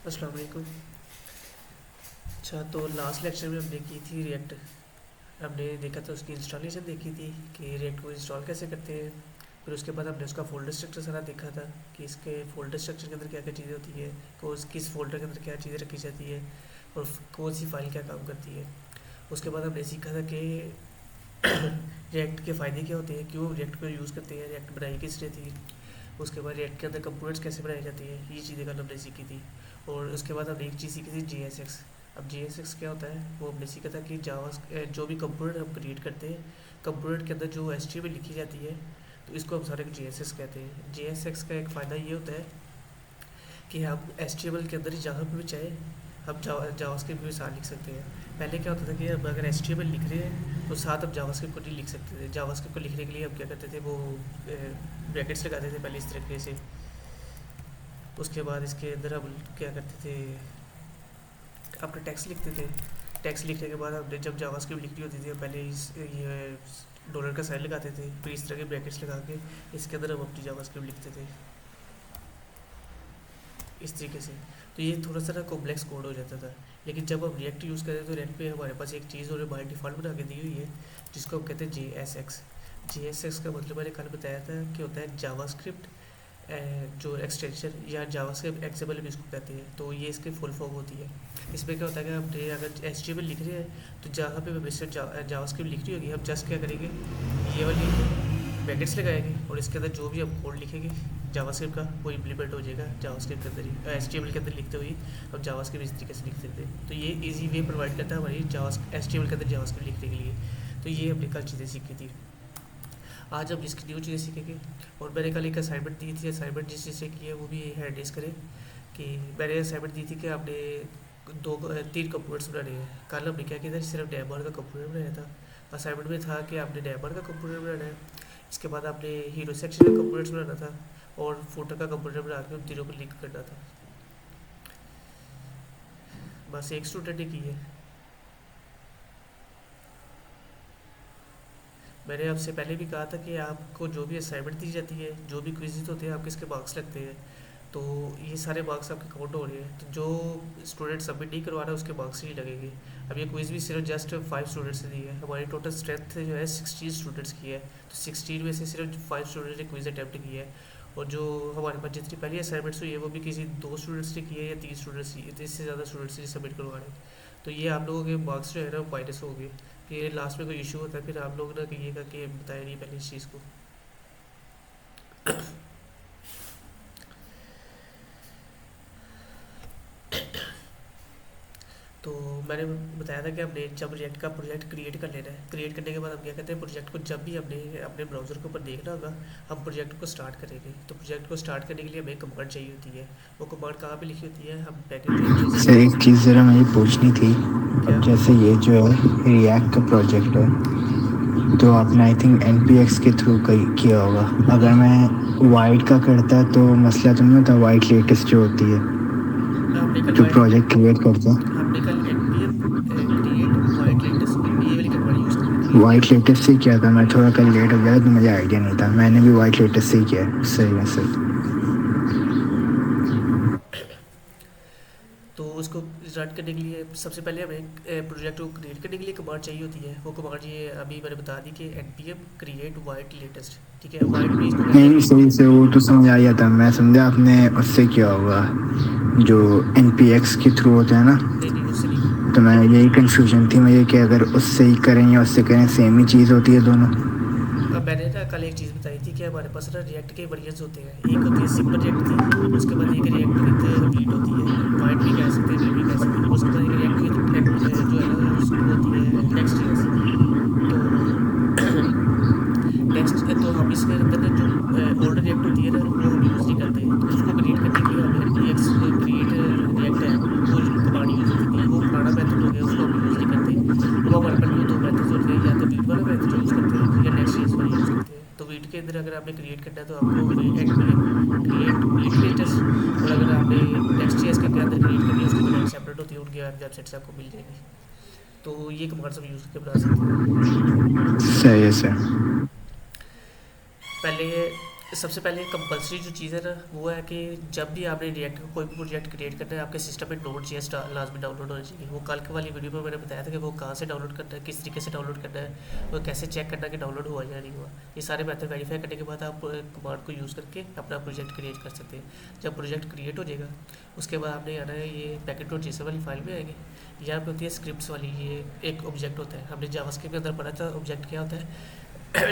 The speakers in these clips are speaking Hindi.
अस्सलाम वालेकुम। अच्छा, तो लास्ट लेक्चर में हमने की थी रिएक्ट। हमने देखा था उसकी इंस्टॉलेशन देखी थी कि रिएक्ट को इंस्टॉल कैसे करते हैं। फिर उसके बाद हमने उसका फ़ोल्डर स्ट्रक्चर सारा देखा था कि इसके फ़ोल्डर स्ट्रक्चर के अंदर क्या क्या चीज़ें होती है, किस फ़ोल्डर के अंदर क्या चीज़ें रखी जाती है और कौन सी फाइल क्या काम करती है। उसके बाद हमने सीखा था कि रिएक्ट के फ़ायदे क्या होते हैं, क्यों रिएक्ट को यूज़ करते हैं, रिएक्ट बनाई किस लिए थी। उसके बाद रिएक्ट के अंदर कंपोनेंट्स कैसे बनाई जाती है, ये चीज़ें कल हमने सीखी थी। और उसके बाद हमने एक चीज़ सीखी थी JSX। अब JSX क्या होता है वो हमने सीखा था कि जावा जो भी कंपोनेंट हम क्रिएट करते हैं, कंपोनेंट के अंदर जो HTML लिखी जाती है, तो इसको हम सारे JSX कहते हैं। JSX का एक फ़ायदा ये होता है कि हम HTML के अंदर ही जहाँ पे भी चाहे हम जावास्क्रिप्ट भी साथ लिख सकते हैं। पहले क्या होता था कि हम अगर HTML लिख रहे हैं तो साथ हम जावास्क्रिप्ट को नहीं लिख सकते थे। जावास्क्रिप्ट को लिखने के लिए हम क्या करते थे, वो ब्रैकेट्स लगाते थे पहले इस तरीके से। उसके बाद इसके अंदर हम क्या करते थे, अपना टेक्स्ट लिखते थे। टेक्स्ट लिखने के बाद हमने जब जावास्क्रिप्ट लिखनी होती थी पहले इस ये डॉलर का साइन लगाते थे, फिर इस तरह के ब्रैकेट्स लगा के इसके अंदर हम अपनी जावास्क्रिप्ट लिखते थे इस तरीके से। तो ये थोड़ा सा ना कॉम्प्लेक्स कोड हो जाता था। लेकिन जब हम रिएक्ट यूज़ करें तो रिएक्ट पे हमारे पास एक चीज़ और बाय डिफ़ॉल्ट बना के दी हुई है जिसको हम कहते हैं JSX। JSX का मतलब मैंने कल बताया था कि होता है जावास्क्रिप्ट जो एक्सटेंशन या जावास्क्रिप्ट एक्सेबल भी इसको कहते हैं, तो ये इसकी फुल फॉर्म होती है। इसमें क्या होता है कि हमने अगर HTML लिख रहे हैं तो जहाँ पे हमें जावास्क्रिप्ट लिख रही होगी हम जस्ट क्या करेंगे, ये वाली ब्रैकेट्स लगाएंगे और इसके अंदर जो भी हम कोड लिखेंगे जावास्क्रिप्ट का वो इम्प्लीमेंट हो जाएगा जावास्क्रिप्ट के अंदर ही, HTML के अंदर लिखते हुए हम जावास्क्रिप्ट इस तरीके से लिख सकते हैं। तो ये इजी वे प्रोवाइड करता है हमारी HTML के अंदर जावास्क्रिप्ट लिखने के लिए। तो ये हमने कल चीज़ें सीखी थी। आज हम इसकी न्यू चीज़ें सीखेंगे। और मैंने कल एक असाइनमेंट दी थी, असाइनमेंट जिस चीज़ से की है वो भी हैंडल्स करें कि मैंने असाइनमेंट दी थी कि आपने तीन कंपोनेंट्स बनाने हैं। कल हमने क्या किया था, सिर्फ डैमर का कंपोनेंट बनाया था। असाइनमेंट में था कि आपने डैमर का कंपोनेंट बनाना है, इसके बाद आपने हीरो सेक्शन का कंपोनेंट्स बनाना था और फुटर का कंपोनेंट बना के उन तीनों को लिंक करना था। बस एक स्टूडेंट ने की है। मैंने आपसे पहले भी कहा था कि आपको जो भी असाइनमेंट दी जाती है, जो भी क्विज़ होते हैं, आपके इसके मार्क्स लगते हैं। तो ये सारे मार्क्स आपके काउंट हो रहे हैं, तो जो स्टूडेंट सबमिट नहीं करवा रहा है उसके मार्क्स नहीं लगेंगे। अब ये क्विज़ भी सिर्फ जस्ट 5 स्टूडेंट्स ने दी है। हमारी टोटल स्ट्रेंथ जो है 16 स्टूडेंट्स की है, तो 16 में से सिर्फ 5 स्टूडेंट्स ने क्विज़ अटैम्प्ट की है। और जो हमारे पास जितनी पहली असाइनमेंट्स हुई है वो भी किसी 2 स्टूडेंट्स ने की है या 3 स्टूडेंट्स की है, तो इससे ज़्यादा स्टूडेंट्स ने सबमिट करवा रहे हैं। तो ये आप लोगों के मार्क्स जो है ना माइनस हो गए। फिर लास्ट में कोई इशू होता है फिर आप लोग ना कहिएगा कि बताया नहीं पहले इस चीज़ को। तो मैंने बताया था कि हमने जब रिएक्ट का प्रोजेक्ट क्रिएट कर लेना है, क्रिएट करने के बाद हम क्या कहते हैं, प्रोजेक्ट को जब भी हमने अपने ब्राउज़र के ऊपर देखना होगा हम प्रोजेक्ट को स्टार्ट करेंगे। तो प्रोजेक्ट को स्टार्ट करने के लिए हमें कमांड चाहिए होती है। वो कमांड कहाँ पे लिखी होती है, हम पैकेज डायरेक्टरी सर एक चीज़ ज़रा मुझे पूछनी थी। क्या। अब जैसे ये जो है रिएक्ट का प्रोजेक्ट है तो आपने आई थिंक NPX के थ्रू किया होगा। अगर मैं वाइट का करता तो मसला तो नहीं होता, वाइट लेटेस्ट जो होती है हमने कल जो वाइट प्रोजेक्ट क्रिएट करता है। हमने कल npm क्रिएट वाइट लेटेस्ट ये वाली कमांड यूज़ की थी। वाइट लेटेस्ट से ही किया था, मैं थोड़ा कल लेट हो गया तो मुझे आइडिया नहीं था। मैंने भी वाइट लेटेस्ट से ही किया है। सही है सर। तो उसको रन करने के लिए सबसे पहले हमें प्रोजेक्ट को क्रिएट करने के लिए कमांड चाहिए होती है। वो कमांड ये अभी मैंने बता दी कि npm क्रिएट वाइट लेटेस्ट। ठीक है, वाइट भी इसको कहते नहीं हैं नहीं, कि सही से वो तो समझ आ गया था। मैं समझा आपने उससे किया होगा जो NPX के थ्रू होता है ना। नहीं नहीं उससे नहीं। तो मैं यही कंफ्यूजन थी मुझे कि अगर उससे ही करें या उससे करें सेम ही चीज़ होती है दोनों। अब मैंने ना कल एक चीज़ बताई थी कि हमारे पास ना रिएक्ट के वर्जन्स होते हैं। एक होती है सिंपल रिएक्ट थी, उसके बाद एक रिएक्ट विद वीट होती है, वाइट भी कह सकते हैं वीट भी कह सकते हैं। उसके बाद एक रिएक्ट विद जो है ना वो होती है नेक्स्ट ईयर्स। तो नेक्स्ट तो हम इसके अंदर ना जो ओल्ड रिएक्ट होती है ना वो हम यूज़ नहीं करते। तो उसको क्रिएट करने के लिए हमें npx क्रिएट रिएक्ट ऐप वो कमांड यूज़ होती थी। वो पुराना मेथड हो गया, उसको हम यूज़ नहीं करते। अब हमारे पास न्यू दो मेथड्स होते हैं, या तो वीट वाला मेथड यूज़ करते हैं या नेक्स्ट ईयर्स वाला यूज़ करते हैं। तो वीट के अंदर अगर आपने क्रिएट करना है तो आपको npm क्रिएट वीट लेटेस्ट, और अगर आपने नेक्स्ट ईयर्स के अंदर क्रिएट करनी है उसकी कमांड सेपरेट होती है, उनकी वेबसाइट से आपको मिल जाएगी। तो ये कमांड्स हम यूज़ करके बना सकते हैं। सही है सर। पहले सबसे पहले कंपलसरी जो चीज़ है ना वो है कि जब भी आपने रिएक्ट का कोई भी प्रोजेक्ट क्रिएट करना है आपके सिस्टम में नोड जेएस लाजमी डाउनलोड होना चाहिए। वो कल के वाली वीडियो में मैंने बताया था कि वो कहाँ से डाउनलोड करना है, किस तरीके से डाउनलोड करना है और कैसे चेक करना है कि डाउनलोड हुआ या नहीं हुआ। ये सारे मेथड वेरीफाई करने के बाद आप कमांड को यूज़ करके अपना प्रोजेक्ट क्रिएट कर सकते हैं। जब प्रोजेक्ट क्रिएट हो जाएगा उसके बाद आपने आना है ये पैकेट डॉट जेसन वाली फाइल में आएंगे। यहाँ पे होती है स्क्रिप्ट्स वाली, ये एक ऑब्जेक्ट होता है। हमने जावास्क्रिप्ट के अंदर पढ़ा था ऑब्जेक्ट क्या होता है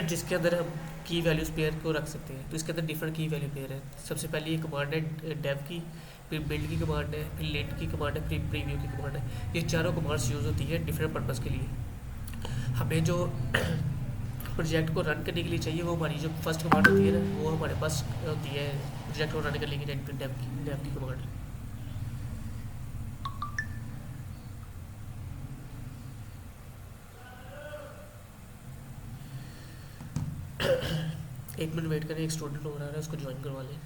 जिसके अंदर हम की वैल्यूज़ पेयर को रख सकते हैं। तो इसके अंदर डिफरेंट की वैल्यू पेयर है। सबसे पहले ये कमांड है डेव की, फिर बिल्ड की कमांड है, फिर लेट की कमांड है, फिर प्रीव्यू की कमांड है। ये चारों कमांड्स यूज़ होती है डिफरेंट पर्पज़ के लिए। हमें जो प्रोजेक्ट को रन करने के लिए चाहिए वो हमारी जो फर्स्ट कमांड होती है ना वो हमारे पास होती है प्रोजेक्ट को रन करने के लिए डेव की कमांड। एक मिनट वेट करें, एक स्टूडेंट हो रहा है उसको ज्वाइन करवा लें।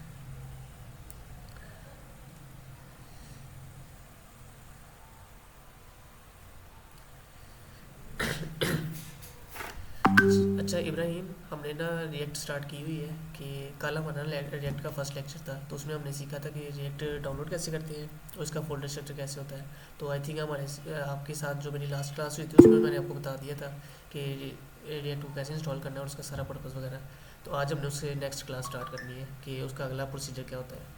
अच्छा इब्राहिम, हमने ना रिएक्ट स्टार्ट की हुई है कि कल हमारा रिएक्ट का फर्स्ट लेक्चर था तो उसमें हमने सीखा था कि रिएक्ट डाउनलोड कैसे करते हैं और उसका फोल्डर स्ट्रक्चर कैसे होता है। तो आई थिंक हमारे आपके साथ जो मेरी लास्ट क्लास हुई थी उसमें मैंने आपको बता दिया था कि रिएक्ट को कैसे इंस्टॉल करना है और उसका सारा पर्पज़ वगैरह। तो आज हमने उससे नेक्स्ट क्लास स्टार्ट करनी है कि उसका अगला प्रोसीजर क्या होता है।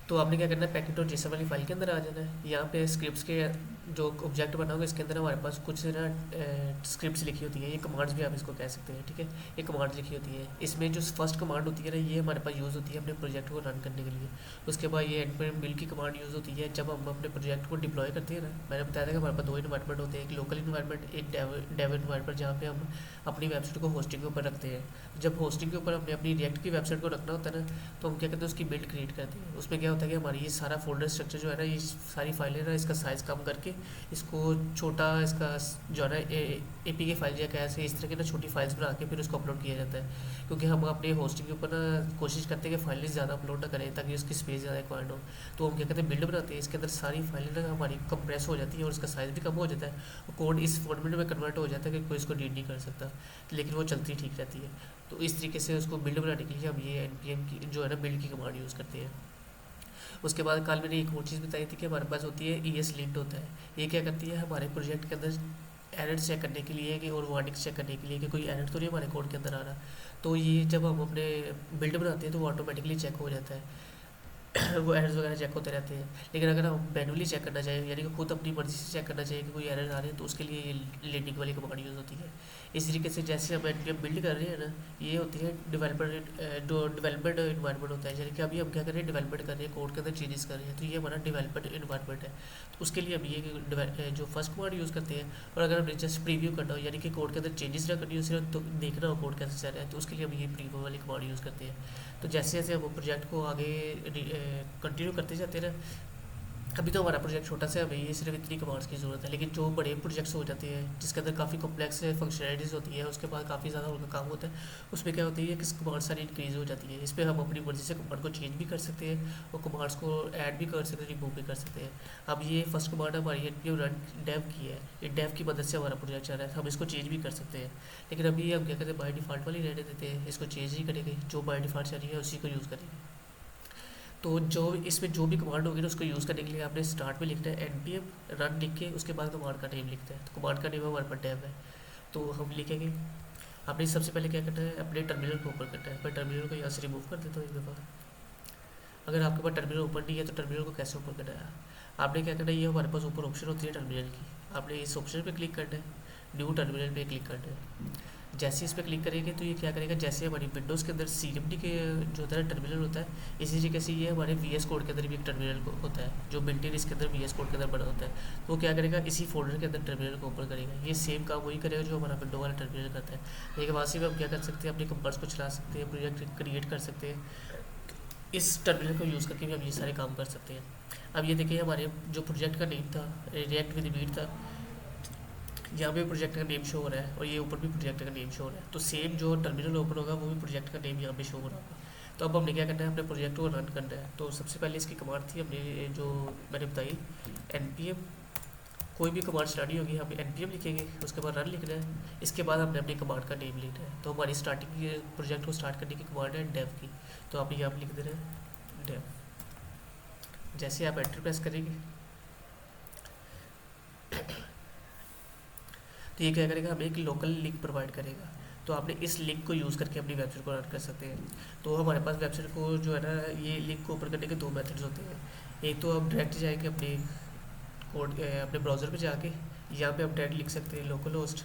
तो आपने क्या करना है, पैकेट और जेसन वाली फाइल के अंदर आ जाना है। यहाँ पे स्क्रिप्ट्स के जो ऑब्जेक्ट बना होगा इसके अंदर हमारे पास कुछ ना स्क्रिप्ट्स लिखी होती है, ये कमांड्स भी आप इसको कह सकते हैं, ठीक है। ये कमांड्स लिखी होती है। इसमें जो फर्स्ट कमांड होती है ना ये हमारे पास यूज़ होती है अपने प्रोजेक्ट को रन करने के लिए। उसके बाद ये एनपीएम बिल्ड की कमांड यूज़ होती है जब हम अपने प्रोजेक्ट को डिप्लॉय करते हैं ना। मैंने बताया था कि हमारे पास दो इन्वायरमेंट होते हैं, एक लोकल इन्वायरमेंट, एक डेव इन्वायरमेंट, जहाँ पे हम अपनी वेबसाइट को होस्टिंग के ऊपर रखते हैं। जब होस्टिंग के ऊपर हमने अपनी रिएक्ट की वेबसाइट को रखना होता है ना तो हम क्या करते हैं उसकी बिल्ड क्रिएट करते हैं। उसमें क्या होता है कि हमारी ये सारा फोल्डर स्ट्रक्चर जो है ना ये सारी फाइलें ना इसका साइज़ कम करके इसको छोटा इसका जो है ना एपीके फाइल या कैसे इस तरह की ना छोटी फाइल्स बना के फिर उसको अपलोड किया जाता है। क्योंकि हम अपने होस्टिंग के ऊपर ना कोशिश करते हैं कि फाइलें ज़्यादा अपलोड ना करें ताकि उसकी स्पेस ज़्यादा रिक्वायर्ड हो। तो हम क्या कहते हैं बिल्ड बनाते हैं, इसके अंदर सारी फाइलें ना हमारी कंप्रेस हो जाती है और उसका साइज़ भी कम हो जाता है। कोड इस फॉर्मेट में कन्वर्ट हो जाता है कि कोई इसको रीड नहीं कर सकता, लेकिन वो चलती ठीक रहती है। तो इस तरीके से उसको बिल्ड बनाने के लिए हम ये एनपीएम की जो है ना बिल्ड की कमांड यूज़ करते हैं। उसके बाद कल मैंने एक और चीज़ बताई थी कि हमारे पास होती है ES लिंट होता है। ये क्या करती है हमारे प्रोजेक्ट के अंदर एरर चेक करने के लिए कि और वार्निंग्स चेक करने के लिए कि कोई एरर तो नहीं हमारे कोड के अंदर आ रहा। तो ये जब हम अपने बिल्ड बनाते हैं तो वो ऑटोमेटिकली चेक हो जाता है वो एरर्स वगैरह चेक होते रहते हैं। लेकिन अगर हम मैनुअली चेक करना चाहिए यानी कि खुद अपनी मर्ज़ी से चेक करना चाहिए कि कोई एरर आ रहे हैं तो उसके लिए ये लिंटिंग वाली कमांड यूज़ होती है। इस तरीके से जैसे हम एनपीएम बिल्ड कर रहे हैं ना ये होती है डेवलपमेंट इन्वायरमेंट होता है। यानी कि अभी हम क्या कर रहे हैं डेवलपमेंट कर रहे हैं, कोड के अंदर चेंजेस कर रहे हैं, तो ये हमारा डेवलपमेंट इन्वायरमेंट है। तो उसके लिए हम ये जो फर्स्ट कमांड यूज़ करते हैं। और अगर हमने जस्ट प्रीव्यू करना हो यानी कि कोड के अंदर चेंजेस ना करनी हो सिर्फ तो देखना हो कोड कैसे चल रहा है तो उसके लिए हम ये प्रीव्यू वाली कमांड यूज़ करते हैं। तो जैसे जैसे हम प्रोजेक्ट को आगे कंटिन्यू करते जाते हैं ना, अभी तो हमारा प्रोजेक्ट छोटा सा है, हमें ये सिर्फ इतनी कमांड्स की ज़रूरत है। लेकिन जो बड़े प्रोजेक्ट्स हो जाते हैं जिसके अंदर काफ़ी कॉम्प्लेक्स फंक्शनलिटीज़ होती है उसके बाद काफ़ी ज़्यादा उनका काम होता है, उसमें क्या होती है कि कमांड सारी इंक्रीज़ हो जाती है। इस पर हम अपनी मर्ज़ी से कमांड को चेंज भी कर सकते हैं और कमांड्स को ऐड भी कर सकते हैं, रिमूव भी कर सकते हैं। अब ये फर्स्ट कमांड हमारी एनपीएम रन डेव की है, ये डेव की मदद से हमारा प्रोजेक्ट चल रहा है, हम इसको चेंज भी कर सकते हैं। लेकिन अभी हम क्या करते हैं बाय डिफ़ॉल्ट वाली रहने देते हैं, इसको चेंज नहीं करेंगे, जो बाय डिफ़ॉल्ट चल रही है उसी को यूज़ करेंगे। तो जो इसमें जो भी कमांड होगी ना उसको यूज़ करने के लिए आपने स्टार्ट में लिखना है npm रन लिख के उसके बाद कमांड का नेम लिखते हैं। तो कमांड का नेम हमारे पास डेव है तो हम लिखेंगे। आपने सबसे पहले क्या करना है अपने टर्मिनल को ओपन करना है। मैं टर्मिनल को यहाँ से रिमूव कर देता हूँ एक दफ़ा। अगर आपके पास टर्मिनल ओपन नहीं है तो टर्मिनल को कैसे ओपन करना है, आपने क्या करना है ये हमारे पास ऊपर ऑप्शन होती है टर्मिनल की, आपने इस ऑप्शन पर क्लिक करना है, न्यू टर्मिनल पे क्लिक करना है। जैसे इस पर क्लिक करेंगे तो ये क्या करेगा जैसे हमारी विंडोज़ के अंदर CMD के जो होता है टर्मिनल होता है इसी तरीके से ये हमारे VS कोड के अंदर भी एक टर्मिनल होता है जो बिल्ट इन इसके अंदर VS कोड के अंदर बना होता है। तो वो क्या करेगा इसी फोल्डर के अंदर टर्मिनल को ओपन करेगा। ये सेम काम वही करेगा जो हमारा विंडो वाला टर्मिनल करता है। लेकिन वहाँ से भी हम क्या कर सकते हैं अपने कंपास को चला सकते हैं, प्रोजेक्ट क्रिएट कर सकते हैं। इस टर्मिनल को यूज़ करके भी हम ये सारे काम कर सकते हैं। अब ये देखिए हमारे जो प्रोजेक्ट का नेम था रिएक्ट विद बीट था, यहाँ पे प्रोजेक्ट का नेम शो हो रहा है और ये ऊपर भी प्रोजेक्ट का नेम शो हो रहा है। तो सेम जो टर्मिनल ओपन होगा वो भी प्रोजेक्ट का नेम यहाँ पे शो हो रहा होगा। तो अब हमने क्या करना है, अपने प्रोजेक्ट को रन करना है। तो सबसे पहले इसकी कमांड थी हमने जो मैंने बताई npm, कोई भी कमांड चलानी होगी हम npm लिखेंगे, उसके बाद रन लिखना है, इसके बाद हमने अपनी कमांड का नेम लिखना है। तो हमारी स्टार्टिंग प्रोजेक्ट को स्टार्ट करने की कमांड है dev की, तो आप यहाँ पर लिख दे रहे हैं dev। जैसे आप एंटर प्रेस करेंगे तो ये क्या करेगा, हमें एक लोकल लिंक प्रोवाइड करेगा। तो आपने इस लिंक को यूज़ करके अपनी वेबसाइट को रन कर सकते हैं। तो हमारे पास वेबसाइट को जो है ना, ये लिंक को ओपन करने के दो मेथड्स होते हैं। एक तो आप डायरेक्ट जाएंगे अपने कोड अपने ब्राउज़र पे जाके, यहाँ पे आप डायरेक्ट लिख सकते हैं लोकल होस्ट,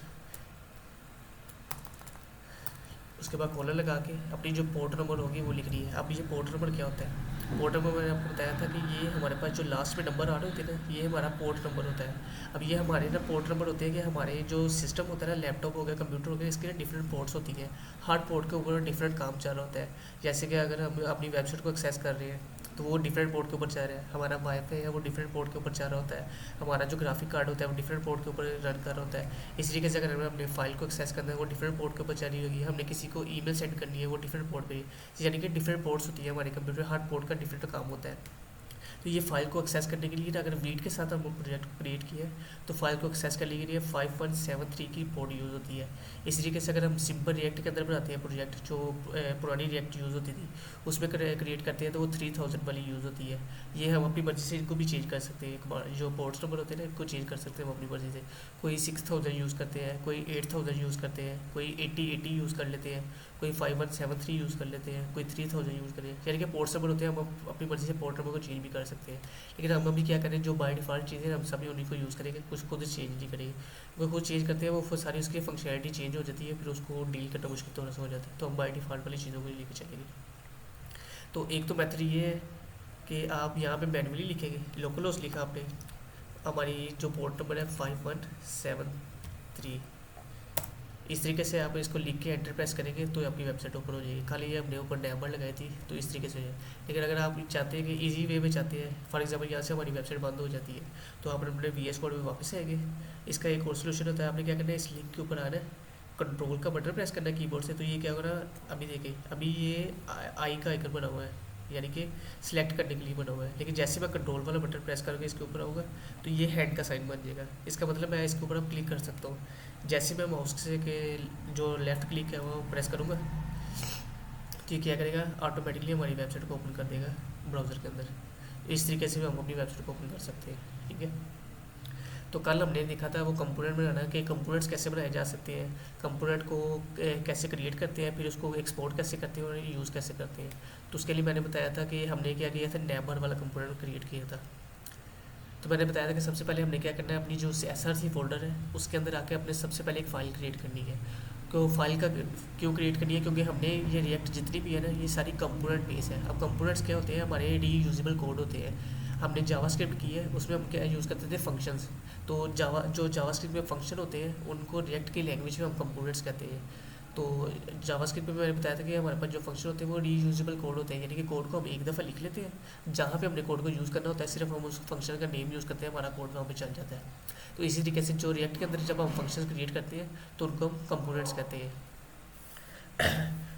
उसके बाद कॉलर लगा के अपनी जो पोर्ट नंबर होगी वो लिखनी है। अब ये पोर्ट नंबर क्या होता है, पोर्ट नंबर मैंने आपको बताया था कि ये हमारे पास जो लास्ट में नंबर आ रहे होते हैं ना, ये हमारा पोर्ट नंबर होता है। अब ये हमारे ना पोर्ट नंबर होते हैं कि हमारे जो सिस्टम होता है ना, लैपटॉप हो गया, कंप्यूटर हो गया, इसके ना डिफरेंट पोर्ट्स होती हैं। हर पोर्ट के ऊपर डिफरेंट काम चल रहा होता है। जैसे कि अगर हम अपनी वेबसाइट को एक्सेस कर रहे हैं तो वो डिफरेंट पोर्ट के ऊपर चल रहा है, हमारा वाईफाई है वो डिफरेंट पोर्ट के ऊपर चल रहा होता है, हमारा जो ग्राफिक कार्ड होता है वो डिफरेंट पोर्ट के ऊपर रन कर रहा होता है। इसी तरीके से अगर हमें अपनी फाइल को एक्सेस करना है वो डिफरेंट पोर्ट के ऊपर चल रही होगी, हमने किसी को ईमेल सेंड करनी है वो डिफरेंट पोर्ट पे, यानी कि डिफरेंट पोर्ट्स होती है हमारे कंप्यूटर, हर पोर्ट का डिफरेंट काम होता है। तो ये फाइल को एक्सेस करने के लिए अगर रीड के साथ हम प्रोजेक्ट को क्रिएट किया है तो फाइल को एक्सेस करने के लिए 5173 की पोर्ट यूज़ होती है। इसी तरीके से अगर हम सिंपल रिएक्ट के अंदर बनाते हैं प्रोजेक्ट, जो पुरानी रिएक्ट यूज़ होती थी उसमें क्रिएट करते हैं तो वो 3000 वाली यूज़ होती है। ये हम अपनी मर्ज़ी से इनको भी चेंज कर सकते हैं, जो पोर्ट्स नंबर होते हैं ना इनको चेंज कर सकते हैं हम अपनी मर्ज़ी से। कोई 6000 यूज़ करते हैं, कोई 8000 यूज़ करते हैं, कोई 8080 यूज़ कर लेते हैं, कोई 5173 यूज़ कर लेते हैं, कोई 3000 यूज़ करें। यानी कि पोर्ट नंबर होते हैं, हम अपनी मर्ज़ी से पोर्ट नंबर को चेंज भी कर सकते हैं। लेकिन हम अभी क्या करें, जो बाय डिफ़ॉल्ट चीज़ें हम सभी उन्हीं को यूज़ करेंगे, कुछ खुद चेंज नहीं करेंगे। वो खुद चेंज करते हैं वो फिर सारी उसकी फंक्शनैलिटी चेंज हो जाती है, फिर उसको डील करना मुश्किल थोड़ा सा हो जाता है। तो हम बाय डिफ़ॉल्ट वाली चीज़ों को ही लेके चलेंगे। तो एक तो मेथड ये है कि आप यहाँ पे मैनुअली लिखेंगे, लोकल होस्ट लिखा आपने, हमारी जो पोर्ट नंबर है 5173, इस तरीके से आप इसको लिख के एंटर प्रेस करेंगे तो आपकी वेबसाइट ओपन हो जाएगी। खाली ये हमने ऊपर नंबर लगाई थी तो इस तरीके से है। लेकिन अगर आप चाहते हैं कि इजी वे में चाहते हैं, फॉर एग्जांपल यहाँ से हमारी वेबसाइट बंद हो जाती है तो आप अपने VS कोड में वापस आएंगे। इसका एक और सोल्यूशन होता है, आपने क्या करना है, इस लिंक के ऊपर आना है, कंट्रोल का बटन प्रेस करना है कीबोर्ड से। तो ये क्या होगा, अभी देखिए अभी ये आई का आइकन बना हुआ है, यानी कि सिलेक्ट करने के लिए बना हुआ है। लेकिन जैसे मैं कंट्रोल वाला बटन प्रेस करके इसके ऊपर आऊँगा तो ये हैंड का साइन बन जाएगा। इसका मतलब मैं इसके ऊपर अब क्लिक कर सकता हूँ। जैसे मैं माउस से के जो लेफ़्ट क्लिक है वो प्रेस करूँगा तो ये क्या करेगा, ऑटोमेटिकली हमारी वेबसाइट को ओपन कर देगा ब्राउज़र के अंदर। इस तरीके से भी हम अपनी वेबसाइट को ओपन कर सकते हैं, ठीक है। तो कल हमने देखा था वो कंपोनेंट बनाना, कि कंपोनेंट्स कैसे बनाए जा सकते हैं, कंपोनेंट को कैसे क्रिएट करते हैं, फिर उसको एक्सपोर्ट कैसे करते हैं और यूज़ कैसे करते हैं। तो उसके लिए मैंने बताया था कि हमने क्या किया था, नैबर वाला कंपोनेंट क्रिएट किया था। तो मैंने बताया था कि सबसे पहले हमने क्या करना है, अपनी जो SRC फोल्डर है उसके अंदर आके अपने सबसे पहले एक फ़ाइल क्रिएट करनी है। तो फाइल का क्यों क्रिएट करनी है, क्योंकि हमने ये रिएक्ट जितनी भी है ना ये सारी कंपोनेंट बेस है। अब कंपोनेंट्स क्या होते हैं, हमारे रीयूजेबल कोड होते हैं। हमने जावास्क्रिप्ट की है, उसमें हम क्या यूज़ करते थे, फंक्शंस। तो जावास्क्रिप्ट में फंक्शन होते हैं उनको रिएक्ट की लैंग्वेज में हम कंपोनेंट्स कहते हैं। तो जावास्क्रिप्ट में मैंने बताया था कि हमारे पास जो फंक्शन होते हैं वो रीयूजेबल कोड होते हैं, यानी कि कोड को हम एक दफ़ा लिख लेते हैं, जहाँ पे हमने कोड को यूज़ करना होता है सिर्फ हम उस फंक्शन का नेम यूज़ करते हैं, हमारा कोड वहाँ पे चल जाता है। तो इसी तरीके से जो रिएक्ट के अंदर जब हम फंक्शन क्रिएट करते हैं तो उनको हम कंपोनेंट्स कहते हैं।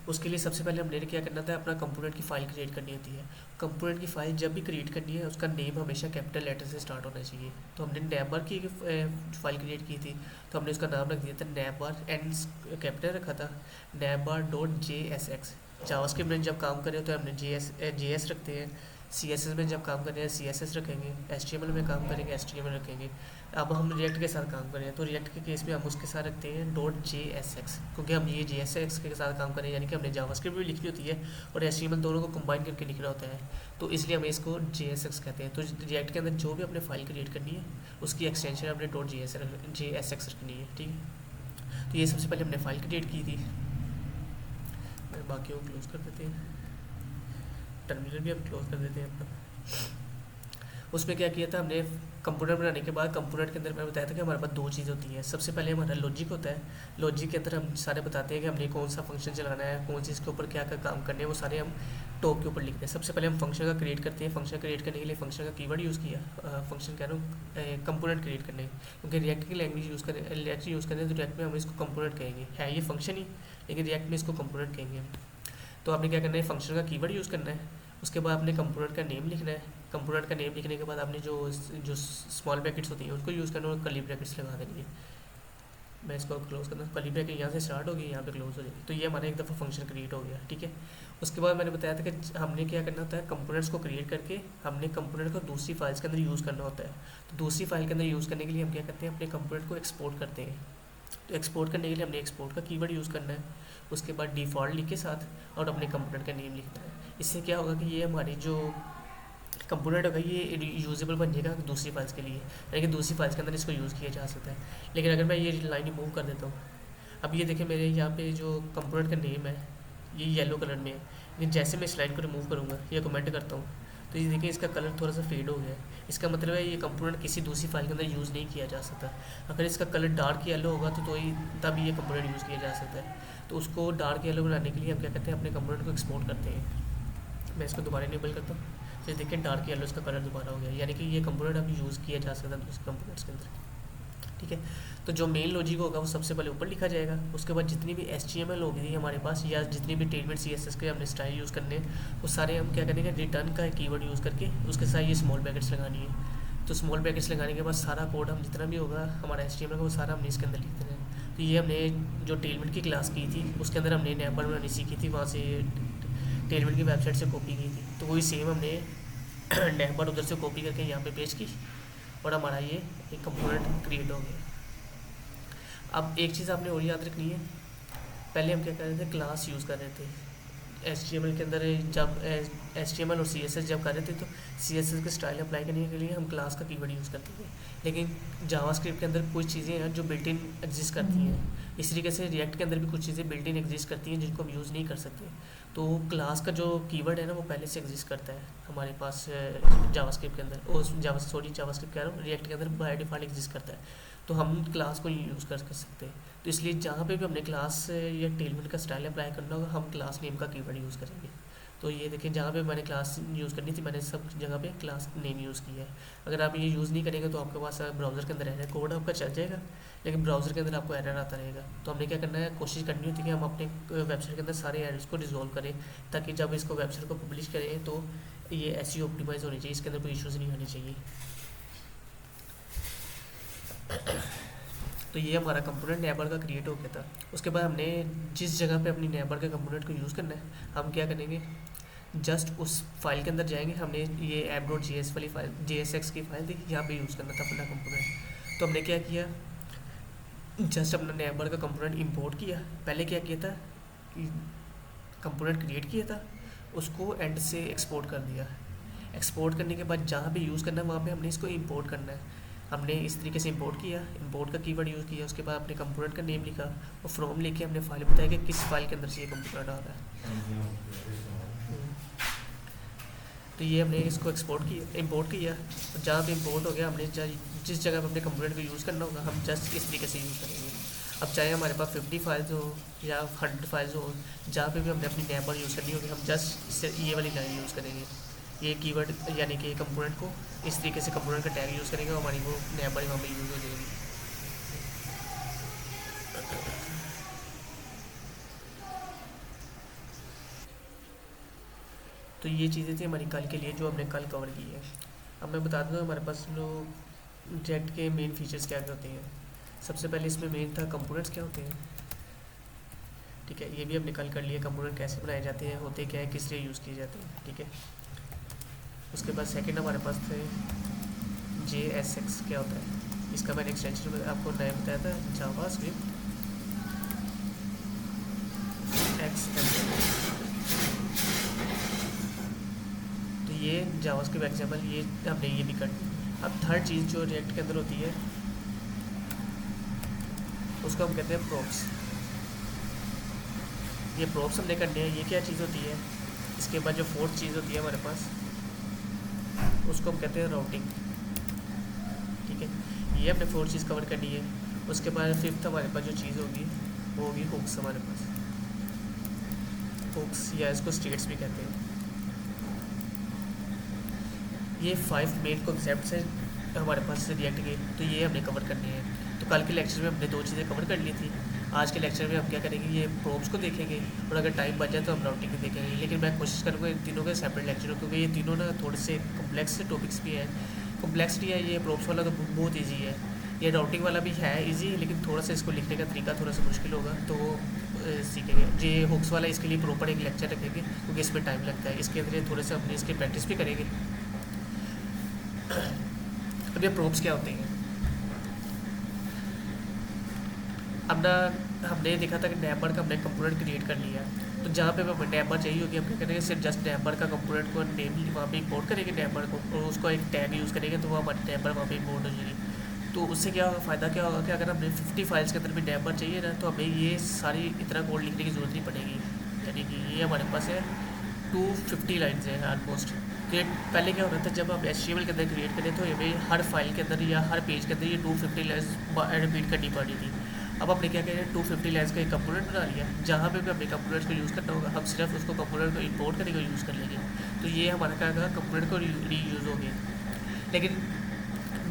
उसके लिए सबसे पहले हमने क्या करना था, अपना कंपोनेंट की फ़ाइल क्रिएट करनी होती है। कंपोनेंट की फ़ाइल जब भी क्रिएट करनी है उसका नेम हमेशा कैपिटल लेटर से स्टार्ट होना चाहिए। तो हमने नैबर की फ़ाइल क्रिएट की थी तो हमने उसका नाम रख दिया था नैबर, एंड कैपिटल रखा था neighbor.jsx। जावास्क्रिप्ट में जब काम करें तो हमने JS रखते हैं, CSS में जब काम करें CSS रखेंगे, HTML में काम करेंगे HTML रखेंगे। अब हम रिएक्ट के साथ काम करें तो रिएक्ट के केस में हम उसके साथ रखते हैं .jsx, क्योंकि हम ये JSX के साथ काम करें, यानी कि हमने जावास्क्रिप्ट भी लिखनी होती है और HTML दोनों को कंबाइन करके लिखना होता है। तो इसलिए हमें इसको JSX कहते हैं। तो रिएक्ट के अंदर जो भी अपने फाइल क्रिएट करनी है उसकी एक्सटेंशन हमने .jsx रखनी है, ठीक है। तो ये सबसे पहले हमने फाइल क्रिएट की थी। बाकी को क्लोज कर देते हैं, टर्मिनल भी हम क्लोज कर देते हैं अपना। उसमें क्या किया था हमने, कंपोनेंट बनाने के बाद कंपोनेंट के अंदर मैंने बताया था कि हमारे पास दो चीज़ होती हैं। सबसे पहले हमारा लॉजिक होता है, लॉजिक के अंदर हम सारे बताते हैं कि हमने कौन सा फंक्शन चलाना है, कौन चीज़ के ऊपर क्या क्या काम करने हैं, वो सारे हम टॉप के ऊपर लिखते हैं। सबसे पहले हम फंक्शन का क्रिएट करते हैं, फंक्शन क्रिएट करने के लिए फंक्शन का कीवर्ड यूज़ किया, फंक्शन कह रहा हूँ कंपोनेंट क्रिएट करने, क्योंकि रिएक्ट की लैंग्वेज यूज़ करें, रिएक्ट यूज़ करें तो रिएक्ट में हम इसको कंपोनेंट कहेंगे, है ये फंक्शन ही, लेकिन रिएक्ट में इसको कंपोनेंट कहेंगे हम। तो आपने क्या करना है, फंक्शन का कीवर्ड यूज़ करना है, उसके बाद आपने कंपोनेंट का नेम लिखना है, कंपोनेंट का नेम लिखने के बाद आपने जो स्मॉल ब्रैकेट्स होती हैं उसको यूज़ करना है और कर्ली ब्रैकेट्स लगा देनी है। मैं इसको क्लोज करना, कर्ली ब्रैकेट यहाँ से स्टार्ट होगी, यहाँ पे क्लोज हो जाएगी, तो ये हमारा एक दफ़ा फंक्शन क्रिएट हो गया। ठीक है, उसके बाद मैंने बताया था कि हमने क्या करना होता है, कंपोनेंट्स को क्रिएट करके हमने कंपोनेंट को दूसरी फाइल्स के अंदर यूज़ करना होता है। तो दूसरी फाइल के अंदर यूज़ करने के लिए हम क्या करते हैं, अपने कंपोनेंट को एक्सपोर्ट करते हैं। तो एक्सपोर्ट करने के लिए हमने एक्सपोर्ट का कीवर्ड यूज़ करना है, उसके बाद डिफ़ॉल्ट लिख के साथ और अपने कंपोनेंट का नेम लिखना है। इससे क्या होगा कि ये हमारी जो कंपोनेंट होगा ये यूजेबल बन जाएगा दूसरी फाइल्स के लिए, यानी कि दूसरी फाइल्स के अंदर इसको यूज़ किया जा सकता है। लेकिन अगर मैं ये लाइन रिमूव कर देता हूँ, अब ये देखें मेरे यहाँ पे जो कंपोनेंट का नेम है ये येलो कलर में है, लेकिन जैसे मैं इस लाइन को रिमूव करूँगा या कमेंट करता हूँ तो ये देखिए इसका कलर थोड़ा सा फेड हो गया है। इसका मतलब है ये कंपोनेंट किसी दूसरी फाइल के अंदर यूज़ नहीं किया जा सकता। अगर इसका कलर डार्क येलो होगा तो ही तब ये कंपोनेंट यूज़ किया जा सकता है। तो उसको डार्क येलो बनाने के लिए हम क्या करते हैं, अपने कंपोनेंट को एक्सपोर्ट करते हैं। मैं इसको दोबारा इनेबल करता हूँ, जैसे देखिए डार्क येलो इसका कलर दोबारा हो गया, यानी कि ये कंपोनेंट अब यूज़ किया जा सकता है दूसरे कंपोनेंट्स के अंदर। ठीक है, तो जो मेन लॉजिक होगा वो सबसे पहले ऊपर लिखा जाएगा, उसके बाद जितनी भी HTML होगी हमारे पास या जितनी भी टेलमेंट CSS के हमने स्टाइल यूज़ करने हैं वो सारे हम क्या करेंगे, रिटर्न का कीवर्ड यूज़ करके उसके साथ ये स्मॉल ब्रैकेट्स लगानी है। तो स्मॉल ब्रैकेट्स लगाने के बाद सारा कोड हम जितना भी होगा हमारा HTML का वो सारा हमने इसके अंदर लिख देना है। तो ये हमने जो टेलमेंट की क्लास की थी उसके अंदर हमने नैपर बनानी सीखी थी, वहाँ से टेलमेंट की वेबसाइट से कॉपी की थी, तो वही सेम हमने नैपर उधर से कॉपी करके यहाँ पे पेस्ट की और हमारा ये एक कंपोनेंट क्रिएट हो गया। अब एक चीज़ आपने और याद रखनी है, पहले हम क्या कर रहे थे, क्लास यूज़ कर रहे थे HTML के अंदर। जब HTML और CSS जब कर रहे थे तो CSS के स्टाइल अप्लाई करने के लिए हम क्लास का कीवर्ड यूज़ करते थे, लेकिन जावास्क्रिप्ट के अंदर कुछ चीज़ें हैं जो बिल्ट इन एग्जिस्ट करती हैं। इस तरीके से रिएक्ट के अंदर भी कुछ चीज़ें बिल्ट इन एग्जिस्ट करती हैं जिनको हम यूज़ नहीं कर सकते। तो क्लास का जो कीवर्ड है ना वो पहले से एग्जिस्ट करता है हमारे पास जावास्क्रिप्ट के अंदर, और जावास्क्रिप्ट कह रहा हूँ, रिएक्ट के अंदर बाय डिफ़ॉल्ट एग्जिस्ट करता है, तो हम क्लास को यूज़ कर सकते हैं। तो इसलिए जहाँ पे भी हमने क्लास या टेलमेंट का स्टाइल अप्लाई करना होगा हम क्लास नेम का कीवर्ड यूज़ करेंगे। तो ये देखें जहाँ पे मैंने क्लास यूज़ करनी थी मैंने सब जगह पे क्लास नेम यूज़ किया है। अगर आप ये यूज़ नहीं करेंगे तो आपके पास ब्राउज़र के अंदर एरर कोड आपका चल जाएगा, लेकिन ब्राउज़र के अंदर आपको एरर आता रहेगा। तो हमने क्या करना है, कोशिश करनी होती है कि हम अपने वेबसाइट के अंदर सारे एरर्स को रिजॉल्व करें, ताकि जब इसको वेबसाइट को पब्लिश करें तो ये SEO ऑप्टिमाइज़ होनी चाहिए, इसके अंदर कोई इशूज़ नहीं आने चाहिए। तो ये हमारा कंपोनेंट नैबर का क्रिएट हो गया था। उसके बाद हमने जिस जगह पे अपनी नैबर के कंपोनेंट को यूज़ करना है हम क्या करेंगे, जस्ट उस फाइल के अंदर जाएंगे। हमने ये app.js वाली फाइल, JSX की फाइल थी, यहाँ पे यूज़ करना था अपना कंपोनेंट। तो हमने क्या किया, जस्ट अपना नैबर का कंपोनेंट इंपोर्ट किया। पहले क्या किया था, कंपोनेंट क्रिएट किया था, उसको एंड से एक्सपोर्ट कर दिया। एक्सपोर्ट करने के बाद जहाँ पे यूज़ करना है वहाँ पे हमने इसको इंपोर्ट करना है। हमने इस तरीके से इंपोर्ट किया, इंपोर्ट का कीवर्ड यूज़ किया, उसके बाद अपने कंपोनेंट का नेम लिखा और फ्रॉम लेके हमने फाइल बताया कि किस फाइल के अंदर से ये कंपोनेंट आ रहा है। तो ये हमने इसको एक्सपोर्ट किया, इंपोर्ट किया, और जहाँ पे इंपोर्ट हो गया हमने जिस जगह पे अपने कंपोनेंट को यूज़ करना होगा हम जस्ट इस तरीके से यूज़ करेंगे। अब चाहे हमारे पास 50 फाइल्स हो या 100 फाइल्स हो, जहाँ पे भी हमने अपनी नैबर यूज़ करनी होगी हम जस्ट ये वाली लाइन यूज़ करेंगे, ये कीवर्ड यानी कि कंपोनेंट को इस तरीके से कंपोनेंट का टैग यूज़ करेंगे और हमारी वो नैबर वहाँ पर यूज़ हो जाएगी। तो ये चीज़ें थी हमारी कल के लिए जो हमने कल कवर की है। अब मैं बता दूँ हमारे पास जो जेट के मेन फीचर्स क्या क्या होते हैं। सबसे पहले इसमें मेन था कंपोनेंट्स क्या होते हैं, ठीक है, ये भी हमने कल कर लिया, कंपोनेंट कैसे बनाए जाते हैं, होते क्या है, किस लिए यूज़ किए जाते हैं, ठीक है। उसके बाद सेकंड हमारे पास थे JSX क्या होता है, इसका मैंने एक्सटेंशन आपको नया बताया था, जावास्क्रिप्ट XML। तो ये जावास्क्रिप्ट XML ये हमने ये भी कर दी। अब थर्ड चीज़ जो रिएक्ट के अंदर होती है उसको हम कहते हैं प्रॉप्स। ये प्रॉप्स हमने करने हैं, ये क्या चीज़ होती है। इसके बाद जो फोर्थ चीज़ होती है हमारे पास उसको हम कहते हैं राउटिंग, ठीक है, ये हमने फोर्थ चीज़ कवर करनी है। उसके बाद फिफ्थ हमारे पास जो चीज़ होगी वो होगी हुक्स। हमारे पास हुक्स या इसको स्टेट्स भी कहते हैं। ये 5 मेन कॉन्सेप्ट्स हैं हमारे पास रिएक्ट के, तो ये हमने कवर करनी है। तो कल के लेक्चर में हमने 2 चीज़ें कवर कर ली थी। आज के लेक्चर में हम क्या करेंगे, ये प्रोब्स को देखेंगे और अगर टाइम बच जाए तो हम राउटिंग भी देखेंगे। लेकिन मैं कोशिश करूँगा इन तीनों के सेपरेट लेक्चर हो, क्योंकि ये तीनों ना थोड़े से कम्प्लेक्स टॉपिक्स भी हैं। कम्प्लेक्सिटी है, ये प्रोब्स वाला तो बहुत ईजी है, ये राउटिंग वाला भी है ईजी, लेकिन थोड़ा सा इसको लिखने का तरीका थोड़ा सा मुश्किल होगा, तो वो सीखेंगे। ये हुक्स वाला इसके लिए प्रॉपर एक लेक्चर रखेंगे, क्योंकि इसमें टाइम लगता है। इसके अंदर थोड़े से अपनी इसकी प्रैक्टिस भी करेंगे। अब ये प्रोब्स क्या होते हैं, अब ना हमने देखा था कि डैमर का हमने कंपोनेंट क्रिएट कर लिया, तो जहाँ पे हमें डैमर चाहिए होगी हम क्या करेंगे, सिर्फ जस्ट डैमर का कंपोनेंट को नेम वहाँ पे इंपोर्ट करेंगे डैमर को, और उसको एक टैग यूज़ करेंगे, तो वो हमारी डैमर वहाँ पे इंपोर्ट हो जाएगी। तो उससे क्या होगा, फ़ायदा क्या होगा कि अगर हमें 50 फाइल्स के अंदर भी डैमर चाहिए ना, तो हमें ये सारी इतना कोड लिखने की ज़रूरत नहीं पड़ेगी। यानी कि ये हमारे पास है 250 लाइन्स है ऑलमोस्ट। तो ये पहले क्या होता था, जब हम HTML के अंदर क्रिएट करें तो हमें हर फाइल के अंदर या हर पेज के अंदर ये 250 लाइन्स रिपीट करनी पड़ी थी। अब हमने क्या किया, 250 लाइन्स का एक कंपोनेंट बना लिया, जहाँ पे भी हमने कंपोनेंट्स को यूज़ करना होगा हम सिर्फ उसको कंपोनेंट को इंपोर्ट करके यूज़ कर लेंगे। तो ये हमारा क्या होगा, कंपोनेंट को रीयूज़ हो गया। लेकिन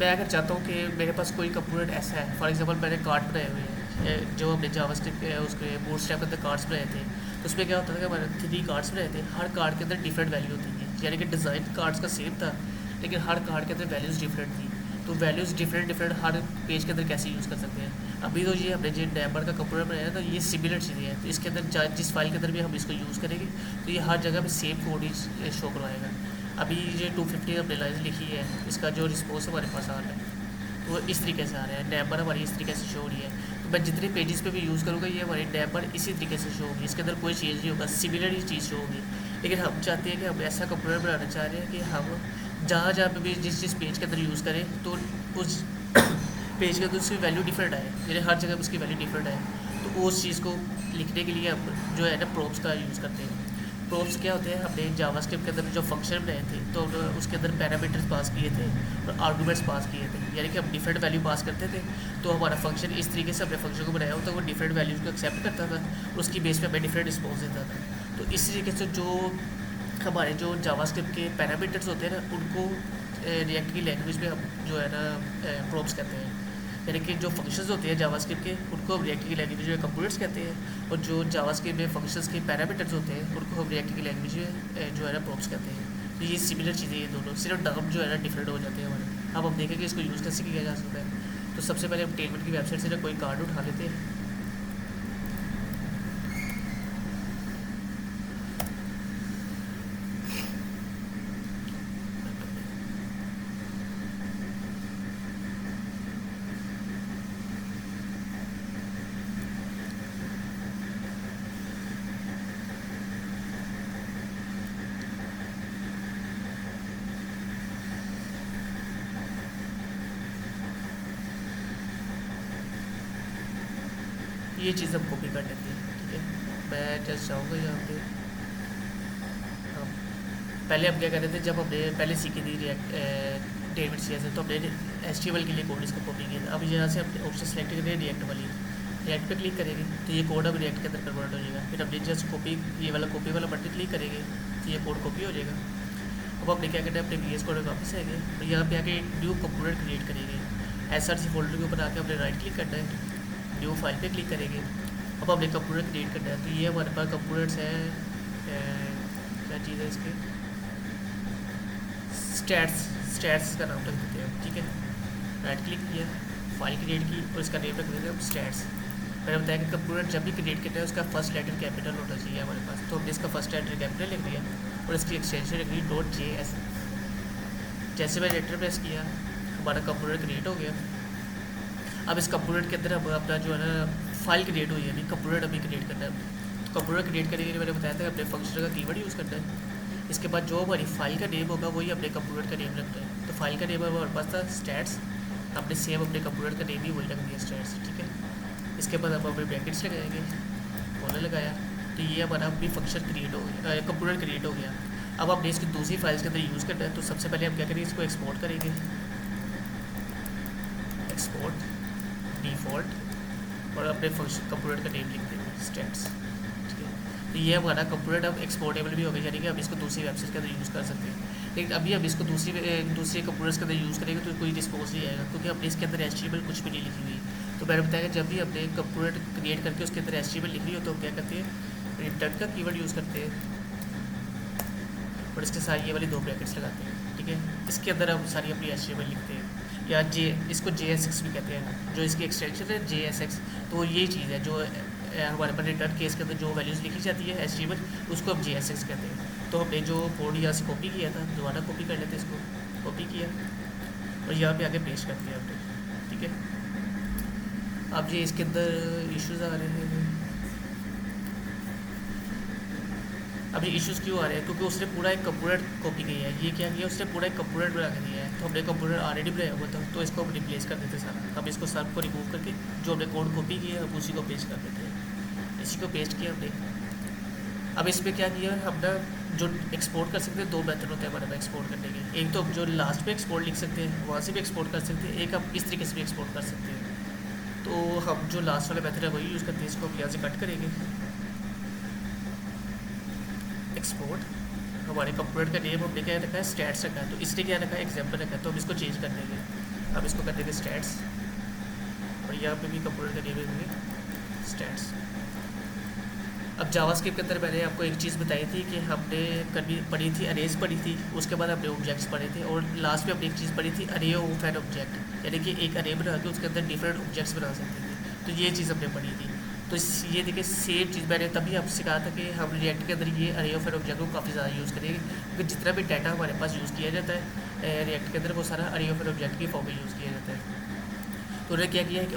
मैं अगर चाहता हूँ कि मेरे पास कोई कंपोनेंट ऐसा है, फॉर एग्जांपल मैंने कार्ड बनाए हुए हैं, जो हमने जावास्क्रिप्ट उसके बूटस्ट्रैप के अंदर कार्ड्स बनाए थे, तो उसमें क्या होता था कि हमारे 3 कार्ड्स बनाए थे, हर कार्ड के अंदर डिफरेंट वैल्यू होती थी। यानी कि डिज़ाइन कार्ड्स का सेम था, लेकिन हर कार्ड के अंदर वैल्यूज़ डिफरेंट थी। तो वैल्यूज़ डिफरेंट हर पेज के अंदर कैसे यूज़ कर सकते हैं। अभी तो ये हमने जो डैमर का कंपोनेंट बनाया था, ये सिमिलर चीज़ें हैं, तो इसके अंदर जिस फाइल के अंदर भी हम इसको यूज़ करेंगे तो ये हर जगह पे सेम कोड ही शो करवाएगा। अभी ये 250 हमने लाइन्स लिखी है, इसका जो रिस्पॉन्स हमारे पास आ रहा है वो इस तरीके से आ रहा है, डैमर हमारी इस तरीके से शो हो रही है। तो मैं जितने पेजेस पे भी यूज़ करूँगा ये हमारी डैमर इसी तरीके से शो होगी, इसके अंदर कोई चेंज नहीं होगा, सिमिलर ही चीज़ शो होगी। लेकिन हम चाहते हैं कि हम ऐसा कंपोनेंट बनाना चाह रहे हैं कि हम जहाँ जहाँ पे भी जिस पेज के अंदर यूज़ करें तो उस पेज के अंदर उसकी वैल्यू डिफरेंट आए, यानी हर जगह उसकी वैल्यू डिफरेंट आए। तो उस चीज़ को लिखने के लिए हम जो है ना प्रोब्स का यूज़ करते हैं। प्रोब्स क्या होते हैं, हमने जावास्क्रिप्ट के अंदर जो फंक्शन बनाए थे तो उसके अंदर पैरामीटर्स पास किए थे और आर्गूमेंट्स पास किए थे, यानी कि हम डिफरेंट वैल्यू पास करते थे। तो हमारा फंक्शन इस तरीके से हमने फंक्शन को बनाया होता, वो डिफरेंट वैल्यूज़ को एक्सेप्ट करता था और उसकी बेस पे हमें डिफरेंट रिस्पॉन्स देता था। तो इस तरीके से जो हमारे जो जावास्क्रिप्ट के पैरामीटर्स होते हैं ना, उनको रिएक्ट की लैंग्वेज में हम जो है ना प्रोब्स कहते हैं। यानी कि जो फंक्शंस होते हैं जावास्क्रिप्ट के, उनको हम रिएक्ट की लैंग्वेज में कंपोनेंट्स कहते हैं, और जो जावास्क्रिप्ट में फंक्शंस के पैरामीटर्स होते हैं उनको हम रिएक्ट की लैंग्वेज में जो है ना प्रोब्स कहते हैं। तो ये सिमिलर चीज़ें ये दोनों, सिर्फ नाम जो है ना डिफरेंट हो जाते हैं हमारे। अब हम देखेंगे इसको यूज़ कैसे किया जा सकता है। तो सबसे पहले हम टेलमेंट की वेबसाइट से ना कोई कार्ड उठा लेते हैं। ये चीज़ हम कॉपी कर लेते हैं, ठीक है। मैं जस्ट जाऊँगा यहाँ पे। हम पहले हम क्या कर रहे थे, जब हमने पहले सीखी थी रिएक्ट डेविड सी एस, तो हमने HTML के लिए कोड इसको कॉपी किया था। अब यहाँ से हम ऑप्शन सेलेक्ट करेंगे रिएक्ट वाली, रिएक्ट पे क्लिक करेंगे तो ये कोड अब रिएक्ट के अंदर कन्वर्ट हो जाएगा। फिर हमने जस्ट कॉपी, ये वाला कॉपी वाला बटन क्लिक करेंगे तो ये कोड कॉपी हो जाएगा। अब हमने क्या करना है, अपने VS कोड में वापस आएंगे और यहाँ पे आके न्यू कंपोनेंट क्रिएट करेंगे। SRC फोल्डर के ऊपर आके हमने राइट क्लिक करना है, न्यू फाइल पे क्लिक करेंगे। अब हमने कंपोनेंट क्रिएट करना है, तो ये हमारे पास कंपोनेंट्स हैं, क्या चीज़ है इसके, स्टैट्स का नाम रख देते हैं, ठीक है। राइट क्लिक किया, फाइल क्रिएट की और इसका नेम रख देते हैं हम स्टैट्स। मैंने बताया कि कंपोनेंट जब भी क्रिएट करना है उसका फर्स्ट लेटर कैपिटल होना चाहिए हमारे पास, तो हमने इसका फर्स्ट लेटर कैपिटल लिख दिया और इसकी एक्सटेंशन लिख दी .js। जैसे मैंने एंटर प्रेस किया हमारा कंपोनेंट क्रिएट हो गया। अब इस कंपोनेंट के अंदर हम अपना जो है ना फाइल क्रिएट हुई है, अभी कंपोनेंट अभी क्रिएट करना है। तो कंपोनेंट क्रिएट करने के लिए मैंने बताया था अपने फंक्शन का कीवर्ड यूज़ करना है। इसके बाद जो हमारी फाइल का नेम होगा वही अपने कंपोनेंट का नेम रखना है। तो फाइल का नेम हमारे पास था स्टैट्स, हमने सेम अपने कंपोनेंट का नेम भी वही रख दिया स्टैट्स, ठीक है। इसके बाद हम अपने ब्रैकेट्स लगाएंगे, कॉलर लगाया, तो ये हमारा भी फंक्शन क्रिएट हो गया, कंपोनेंट क्रिएट हो गया। अब हमने इसकी दूसरी फाइल्स के अंदर यूज़ करना है, तो सबसे पहले हम क्या करेंगे, इसको एक्सपोर्ट करेंगे, एक्सपोर्ट डिफ़ॉल्ट और अपने फंक्शन कंपोनेंट का नेम लिख देंगे स्टैट्स, ठीक है। तो ये हमारा कंपोनेंट अब एक्सपोर्टेबल भी हो गया, यानी कि हम इसको दूसरी वेबसाइट के अंदर यूज़ कर सकते हैं। लेकिन अभी हम इसको दूसरे कंप्यूटर्स के अंदर यूज़ करेंगे तो कोई रिस्पॉन्स नहीं आएगा, क्योंकि हमने इसके अंदर HTML कुछ भी नहीं लिखी हुई। तो मैंने बताया कि जब भी हमने कंप्यूटर क्रिएट करके उसके अंदर HTML लिख रही हो तो हम क्या करते हैं, रिटर्न का कीवर्ड यूज़ करते हैं और इसके साथ ये वाली 2 ब्रैकेट्स लगाते हैं। ठीक है, इसके अंदर हम सारी अपनी HTML लिखते हैं, या इसको JSX भी कहते हैं, जो इसकी एक्सटेंशन है JSX। तो ये चीज़ है जो हमारे पास रिटर्न केस के अंदर जो वैल्यूज़ लिखी जाती है HTML, उसको हम JSX कहते हैं। तो हमने जो कोड यहाँ से कॉपी किया था, दोबारा कॉपी कर लेते हैं, इसको कॉपी किया और यहाँ पे आगे पेस्ट कर दिया हमने। ठीक है, अब ये इसके अंदर इश्यूज आ रहे हैं। अब ये इश्यूज़ क्यों आ रहे हैं, क्योंकि उसने पूरा एक कंप्यूटर कॉपी किया है। ये क्या किया, उसने पूरा एक कंप्यूटर बना के दिया है। तो हमने कंप्यूटर ऑलरेडी बनाया हुआ था, तो इसको हम रिप्लेस कर देते सारा। हम इसको सब को रिमूव करके जो हमने कोड कॉपी किया है हम उसी को पेस्ट कर देते हैं। इसी को पेस्ट किया हमने। अब इसमें क्या किया हमने, जो एक्सपोर्ट कर सकते हैं 2 मेथड होते हैं हमारे पास एक्सपोर्ट करने के। एक तो जो लास्ट पे एक्सपोर्ट लिख सकते हैं, वहाँ से भी एक्सपोर्ट कर सकते हैं। एक हम इस तरीके से भी एक्सपोर्ट कर सकते हैं। तो हम जो लास्ट वाला मेथड है वही यूज़ करते हैं। इसको हम यहाँ से कट करेंगे, एक्सपोर्ट। हमारे कंप्यूटर का नेम हमने क्या रखा है, स्टैट्स रखा है, तो इसने क्या रखा है, एग्जाम्पल रखा है। तो हम इसको चेंज कर देंगे। अब इसको कर देंगे स्टैट्स और यहाँ पे भी कंप्यूटर का नेम देंगे स्टैट्स। अब जावास्क्रिप्ट के अंदर मैंने आपको एक चीज़ बताई थी कि हमने कभी पढ़ी थी, अरेज पढ़ी थी, उसके बाद हमने ऑब्जेक्ट्स पढ़े थे, और लास्ट में हमने एक चीज़ पढ़ी थी, अरे ऑफ एन ऑब्जेक्ट, यानी कि एक अरे बना के उसके अंदर डिफरेंट ऑब्जेक्ट्स बना सकते थे। तो ये चीज़ हमने पढ़ी थी। तो ये देखिए सेम चीज़ मैंने तभी आपसे कहा था कि हम रिएक्ट के अंदर ये अरे ऑफ एन ऑब्जेक्ट को काफ़ी ज़्यादा यूज़ करेंगे, क्योंकि जितना भी डाटा हमारे पास यूज़ किया जाता है रिएक्ट के अंदर, वो सारा अरे ऑफ एन ऑब्जेक्ट की फॉर्म में यूज़ किया जाता है। तो उन्होंने क्या किया है कि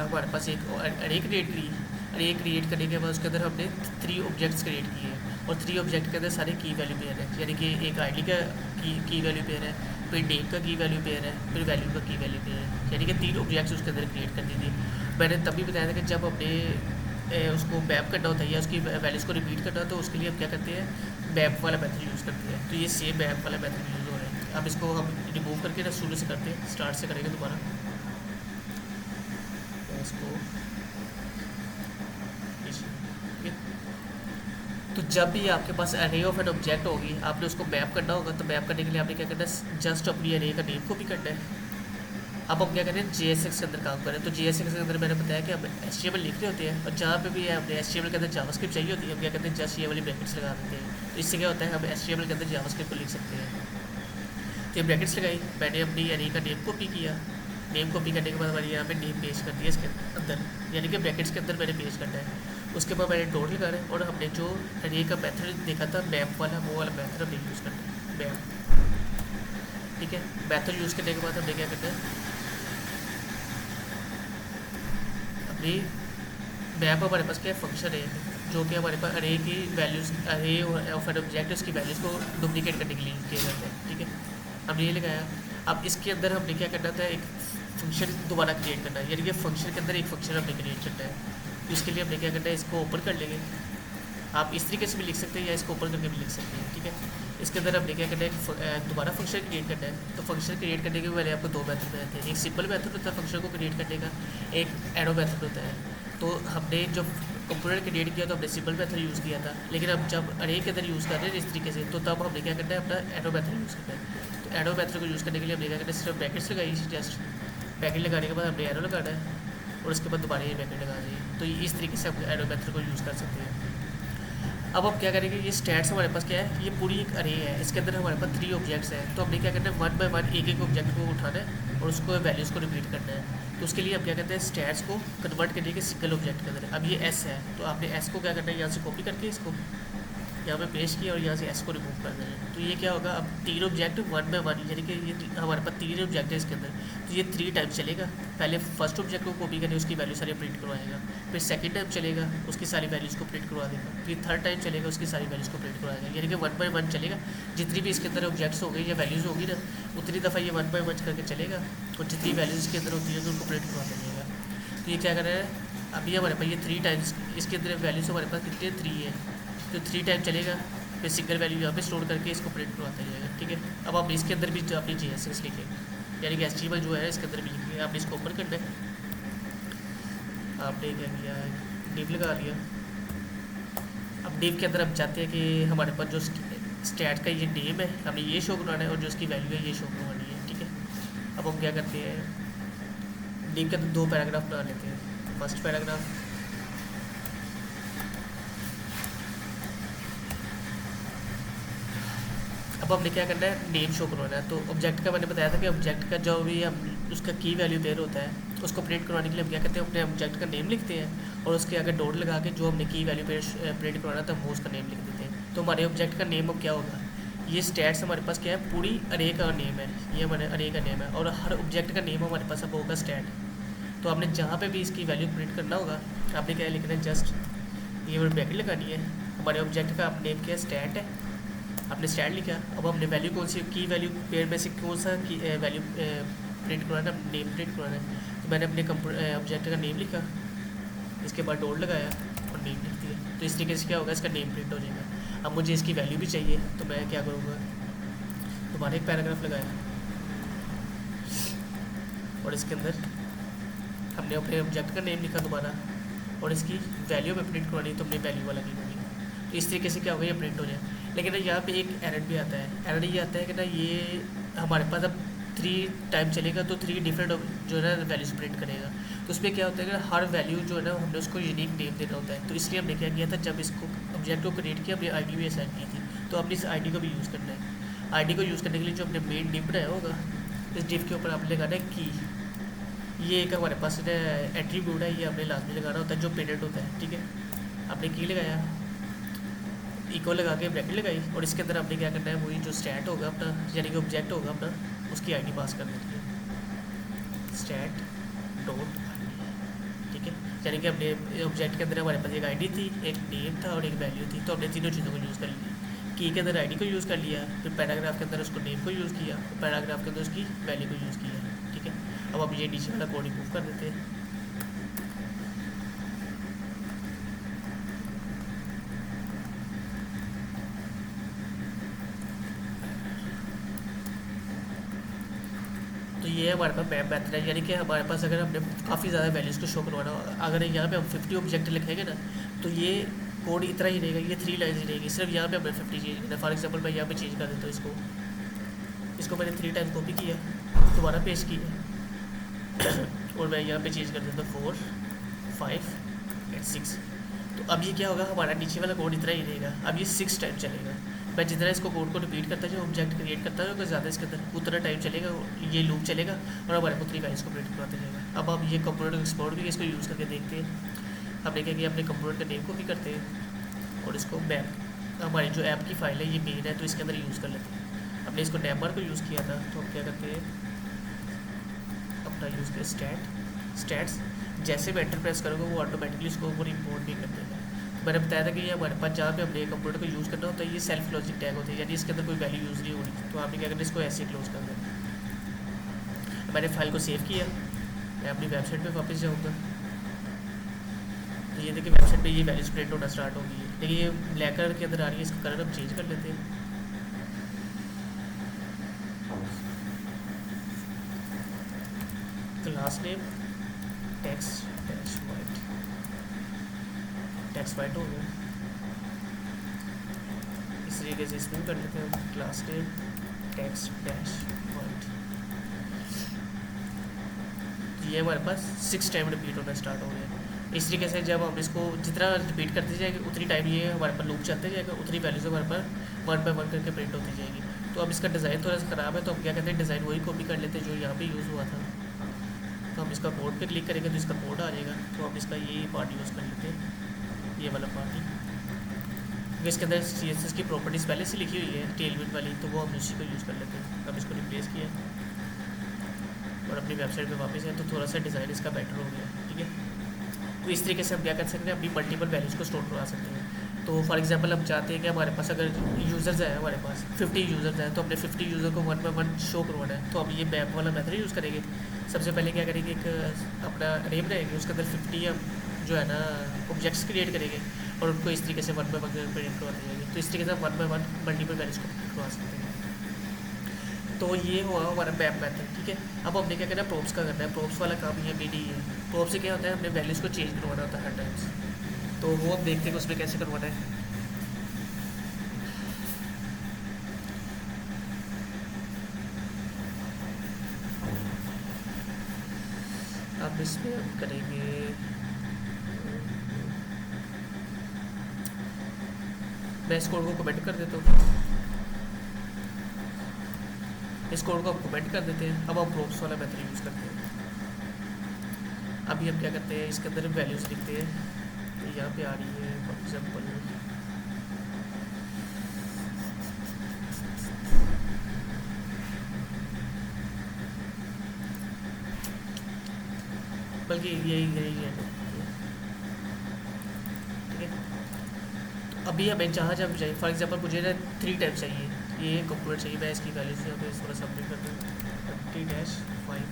हमारे पास एक अरे क्रिएट की, अरे क्रिएट करने के बाद उसके अंदर हमने 3 ऑब्जेक्ट्स क्रिएट किए हैं, और 3 ऑब्जेक्ट के अंदर सारे की वैल्यू पेयर है, यानी कि एक आईडी का की वैल्यू पेयर है, फिर डेट का की वैल्यू पेयर है, फिर वैल्यू का की वैल्यू पेयर है, यानी कि 3 ऑब्जेक्ट्स उसके अंदर क्रिएट कर दी थी। मैंने तभी बताया था कि जब हमने उसको मैप करना होता है या उसकी वैल्यूज़ को रिपीट करना, तो उसके लिए हम क्या करते हैं, मैप वाला मेथड यूज़ करते हैं। तो ये सेम मैप वाला मेथड यूज़ हो रहा है। अब इसको हम रिमूव करके ना शुरू से करते हैं, स्टार्ट से करेंगे दोबारा इसको। तो जब भी आपके पास अरे ऑफ एन ऑब्जेक्ट होगी, आपने उसको मैप करना होगा। तो मैप करने के लिए आपने क्या करना है, जस्ट अपनी अरे का नेम कॉपी करना है। अब हम क्या करें, JSX के अंदर काम करें। तो JSX के अंदर मैंने बताया कि हम HTML लिख रहे होते हैं, और जहाँ पे भी हमने HTML के अंदर जावास्क्रिप्ट चाहिए होती है, हम क्या करते हैं, जस्ट ये वाली ब्रैकेट्स लगा देते हैं। तो इससे क्या होता है, हम HTML के अंदर जावास्क्रिप्ट को लिख सकते हैं। तो ये ब्रैकेट्स लगाई, मैंने अपनी अरे का नेम कॉपी किया। नेम कॉपी करने के बाद हमारे यहाँ पे नेम पेस्ट कर दिया इसके अंदर, यानी कि ब्रैकेट्स के अंदर मैंने पेस्ट करना है। उसके बाद मैंने डॉट लगा रहा है, और हमने जो अरे का मेथड देखा था मैप वाला, वो वाला मेथड हमने यूज़ करना है, मैप। ठीक है, मेथड यूज़ करने के बाद हमने क्या करना है, अपनी मैप हमारे पास क्या फंक्शन है, जो कि हमारे पास अरे की वैल्यूज़, अरे ऑफ एन ऑब्जेक्ट उसकी वैल्यूज़ को डुप्लीकेट करने के लिए यूज़ किया जाता है। ठीक है, हमने ये लगाया। अब इसके अंदर हमने क्या करना था, एक फंक्शन दोबारा क्रिएट करना है, यानी कि फंक्शन के अंदर एक फंक्शन हमने क्रिएट करना है। तो इसके लिए हमने क्या करना है, इसको ओपन कर लेंगे। आप इस तरीके से भी लिख सकते हैं या इसको ओपन करके भी लिख सकते हैं। ठीक है, इसके अंदर हमने क्या करना है, दोबारा फंक्शन क्रिएट करना है। तो फंक्शन क्रिएट करने के पहले आपको 2 मेथड बताते हैं। एक सिंपल मेथड होता है फंक्शन को क्रिएट करने का, एक एरो मेथड होता है। तो हमने जब कंप्यूटर क्रिएट किया तो हमने सिंपल मेथड यूज़ किया था, लेकिन अब जब अरे के अंदर यूज़ कर रहे हैं इस तरीके से, तो तब हमने क्या करना है, अपना एरो मेथड यूज़ करना है। तो एरो मेथड को यूज़ करने के लिए हमने क्या करना है, सिर्फ ब्रैकेट्स लगाई, जस्ट ब्रैकेट लगाने के बाद हमने एरो लगाना है, और उसके बाद दोबारा ये ब्रैकेट लगा दी। तो इस तरीके से हम एरो मेथड को यूज़ कर सकते हैं। अब हम क्या करेंगे, ये स्टैट्स हमारे पास क्या है, ये पूरी एक अरे है, इसके अंदर हमारे पास 3 ऑब्जेक्ट्स हैं। तो हमने क्या करना है, 1 बाय 1 एक ऑब्जेक्ट को उठाना है और उसको वैल्यूज़ को रिपीट करना है। तो उसके लिए हम क्या करते हैं, स्टैट्स को कन्वर्ट करने के सिंगल ऑब्जेक्ट के अंदर। अब ये S है, तो आपने S को क्या करना है, यहाँ से कॉपी करके इसको यहाँ पे पेस्ट किया और यहाँ से S को रिमूव कर देना है। तो ये क्या होगा, अब 3 ऑब्जेक्ट 1 बाय 1, यानी कि ये हमारे पास 3 ऑब्जेक्ट है इसके अंदर। तो ये 3 टाइम चलेगा। पहले फर्स्ट ऑब्जेक्ट को कॉपी करके उसकी वैल्यू सारी प्रिंट करवाएगा, फिर सेकंड टाइम चलेगा, उसकी सारी वैल्यूज़ को प्रिंट करवा देगा, फिर थर्ड टाइम चलेगा, उसकी सारी वैल्यूज़ को प्रिंट करवाएगा, यानी कि 1 बाय 1 चलेगा। जितनी भी इसके अंदर ऑब्जेक्ट्स हो गई या वैल्यूज़ होगी ना, उतनी दफ़ा ये 1 बाय 1 करके चलेगा, और जितनी वैल्यूज़ इसके अंदर होती है तो उनको प्रिंट करवा देगा। तो ये क्या कर रहा है, अभी हमारे पास ये 3 टाइम्स इसके अंदर वैल्यूज़ हमारे पास कितनी है, 3 है। तो 3 टाइम चलेगा, फिर सिंगल वैल्यू यहाँ पे स्टोर करके इसको प्रिंट करवाता जाएगा। ठीक है, अब आप इसके अंदर भी अपनी JSX लिखेंगे, यानी कि HTML जो है इसके अंदर भी लिखेंगे। आपने इसको ओपन करना है, आपने क्या किया, डिव लगा दिया। अब डिव के अंदर हम चाहते हैं कि हमारे पास जो स्टैट का ये नेम है, हमें ये शो करवाना है, और जो उसकी वैल्यू है ये शो करवानी है, ठीक है। अब हम क्या करते हैं, नेम के अंदर 2 पैराग्राफ बना लेते हैं। फर्स्ट पैराग्राफ, अब हमने क्या करना है, नेम शो करवाना है। तो ऑब्जेक्ट का मैंने बताया था कि ऑब्जेक्ट का जो भी हम उसका की वैल्यू पेयर होता है उसको प्रिंट करवाने के लिए हम क्या करते हैं, अपने ऑब्जेक्ट का नेम लिखते हैं और उसके आगे डॉट लगा के जो हमने की वैल्यू पेयर प्रिंट करवाना था वो उसका नेम लिख देते हैं। तो हमारे ऑब्जेक्ट का नेम अब क्या होगा, ये स्टैट्स हमारे पास क्या है, पूरी अरे का नेम है, ये हमारे अरे का नेम है, और हर ऑब्जेक्ट का नेम हमारे पास अब होगा स्टैट। तो आपने जहाँ पे भी इसकी वैल्यू प्रिंट करना होगा आपने क्या लिखना है, जस्ट ये ब्रैकेट लगानी है। हमारे ऑब्जेक्ट का नेम क्या है, स्टैट है, आपने स्टैट लिखा। अब हमने वैल्यू कौन सी की वैल्यू पेयर में से कौन सा की वैल्यू प्रिंट करवाना है, नेम प्रिंट करवाना है। तो मैंने अपने ऑब्जेक्ट का नेम लिखा, इसके बाद डॉट लगाया और नेम लिख दिया। तो इस तरीके से क्या होगा, इसका नेम प्रिंट हो जाएगा। अब मुझे इसकी वैल्यू भी चाहिए तो मैं क्या करूँगा, दोबारा एक पैराग्राफ लगाया और इसके अंदर हमने अपने ऑब्जेक्ट का नेम लिखा दोबारा, और इसकी वैल्यू में प्रिंट करवानी तो हमने वैल्यू वाला लिखा। तो इस तरीके से क्या होगा, ये प्रिंट हो जाए। लेकिन यहाँ पे एक एरर भी आता है। एरर ये आता है कि ना ये हमारे पास अब 3 टाइम चलेगा तो 3 डिफरेंट जो है ना वैल्यूज प्रिंट करेगा। तो उसमें क्या होता है कि हर वैल्यू जो है ना हमने उसको यूनिक नेम देना होता है। तो इसलिए हमने क्या किया था, जब इसको ऑब्जेक्ट को क्रिएट किया, अपनी आईडी भी असाइन की थी। तो अपनी इस आईडी को भी यूज़ करना है। आईडी को यूज़ करने के लिए जो हमने मेन डिव बनाया होगा, इस डिव के ऊपर आपने लगाना है की। ये एक हमारे पास एट्रीब्यूट है, ये हमने लाजमी लगाना होता है जो पेरेंट होता है, ठीक है। आपने की लगाया, इक्वल लगा के ब्रैकेट लगाई, और इसके अंदर आपने क्या करना है, वही जो स्टैट होगा अपना, यानी कि ऑब्जेक्ट होगा अपना, उसकी आईडी पास कर देनी है, स्टैट डॉट आईडी, ठीक है। यानी कि अपने ऑब्जेक्ट के अंदर हमारे पास एक आईडी थी, एक नेम था और एक वैल्यू थी। तो हमने तीनों चीज़ों को यूज़ कर लिया। की के अंदर आईडी को यूज़ कर लिया, फिर पैराग्राफ के अंदर उसको नेम को यूज़ किया, पैराग्राफ के अंदर उसकी वैल्यू को यूज़ किया, ठीक है। अब हम ये नीचे वाला कोड रिमूव कर देते हैं। तो ये हमारे पास मैप मेथड है, यानी कि हमारे पास अगर हमने काफ़ी ज़्यादा वैल्यूज़ को शो करवाना हो, अगर यहाँ पे हम 50 ऑब्जेक्ट लिखेंगे ना, तो ये कोड इतना ही रहेगा, ये 3 लाइन्स ही रहेगी। सिर्फ यहाँ पे हमने 50 चेंज करना है। फॉर एग्जांपल मैं यहाँ पे चेंज कर देता हूँ इसको मैंने 3 टाइम कॉपी किया, दोबारा पेस्ट किया और मैं यहाँ पे चेंज कर देता हूँ 4, 5 एंड 6। तो अब ये क्या होगा, हमारा नीचे वाला कोड इतना ही रहेगा। अब ये 6 टाइम चलेगा। मैं जितना इसको कोड को रिपीट करता जो ऑब्जेक्ट क्रिएट करता है ज़्यादा इसके अंदर उतना टाइम चलेगा, ये लूप चलेगा और हमारे को 3 वैल्यूज़ को प्रिंट करवाते जाएगा। अब हम ये कंपोनेंट एक्सपोर्ट भी इसको यूज़ करके देखते हैं। हमने क्या किया, अपने कंपोनेंट का नेम कॉपी करते हैं और इसको मैप, हमारी जो ऐप की फाइल है ये मेन है तो इसके अंदर यूज़ कर लेते हैं। हमने इसको नैमर को यूज़ किया था, तो हम क्या करते हैं, अपना यूज़ किया स्टैट्स। जैसे मैं एंटर प्रेस करूँगा वो ऑटोमेटिकली उसको वो रिपोर्ट भी कर देगा। मैंने बताया था कि ये हमारे पास जहाँ पे हमने कंप्यूटर को यूज़ करना होता है ये सेल्फ क्लोजिंग टैग होते हैं, यानी इसके अंदर कोई वैल्यू यूज़ नहीं होगी। तो आपने क्या करना है, इसको ऐसे क्लोज कर देना। मैंने फाइल को सेव किया, मैं अपनी वेबसाइट पे वापस जाऊँगा तो ये देखिए वेबसाइट पे ये वैल्यूज प्रिंट होना स्टार्ट होगी। लेकिन ये ब्लैक कलर के अंदर आ रही है, इसका कलर हम चेंज कर लेते हैं। क्लास नेम टेक्स्ट वाइट हो गया। इस तरीके से इसमें भी कर लेते हैं, class name text dash white. ये हमारे पास 6 टाइम रिपीट होना स्टार्ट हो गया। इस तरीके से जब हम इसको जितना रिपीट करते जाएंगे उतनी टाइम ये हमारे पास लूप चलते जाएगा, उतनी वैल्यूज हमारे पास 1 बाय 1 करके प्रिंट होती जाएगी। तो अब इसका डिज़ाइन थोड़ा सा ख़राब है, तो हम क्या कहते हैं, डिज़ाइन वही कॉपी कर लेते हैं जो यहाँ पे यूज़ हुआ था। तो हम इसका कोड पे क्लिक करेंगे तो इसका कोड आ जाएगा। तो हम इसका यही पार्ट यूज़ कर लेते हैं, ये वाला पार्ट ही, क्योंकि इसके अंदर CSS की प्रॉपर्टीज़ पहले से लिखी हुई है टेलविड वाली, तो वो हम उसी को यूज़ कर लेते हैं। अब इसको रिप्लेस किया और अपनी वेबसाइट पे वापस है, तो थोड़ा सा डिज़ाइन इसका बेटर हो गया, ठीक है। तो इस तरीके से हम क्या कर सकते हैं, अपनी मल्टीपल वैल्यूज़ को स्टोर करवा सकते हैं। तो फॉर एग्जांपल हम चाहते हैं कि हमारे पास अगर यूज़र्स हैं, हमारे पास 50 यूज़र्स हैं, तो अपने 50 यूज़र को 1 बाय 1 शो करवाना है। तो हम ये मैप वाला मेथड यूज़ करेंगे। सबसे पहले क्या करेंगे, एक अपना अरे बनाएंगे, उसके अंदर 50 हम जो है ना ऑब्जेक्ट्स क्रिएट करेंगे और उनको इस तरीके से 1 बाय 1 प्रिंट करवाते जाएंगे। तो इस तरीके से 1 बाय 1 मल्टीपल वैल्यूज़ को प्रिंट करवा सकते हैं। तो ये हुआ हमारा मैप मेथड, ठीक है। अब हमने क्या करना है, प्रोप्स का करना है। प्रोप्स वाला काम ये भी नहीं है। प्रोप से क्या होता है, हमने वैल्यूज़ को चेंज करवाना होता है हर टाइम्स। तो वो हम देखते हैं कि उसमें कैसे करवाना है। अब इसमें हम करेंगे मैं इस कोड को कमेंट कर देता हूँ, इस कोड को हम कमेंट कर देते हैं। अब हम प्रोप्स वाला मेथड यूज़ करते हैं। अभी हम क्या करते हैं, इसके अंदर वैल्यूज़ लिखते हैं। तो यहाँ पे आ रही है फॉर एग्जाम्पल बल्कि यही यही है, ठीक है। तो अभी हमें जहाँ जहाँ चाहिए, फॉर एग्जाम्पल मुझे ना 3 टाइप चाहिए, ये कंप्यूटर चाहिए, मैं इसकी वैल्यूज यहाँ पे थोड़ा सबमिट कर दूँ 50-5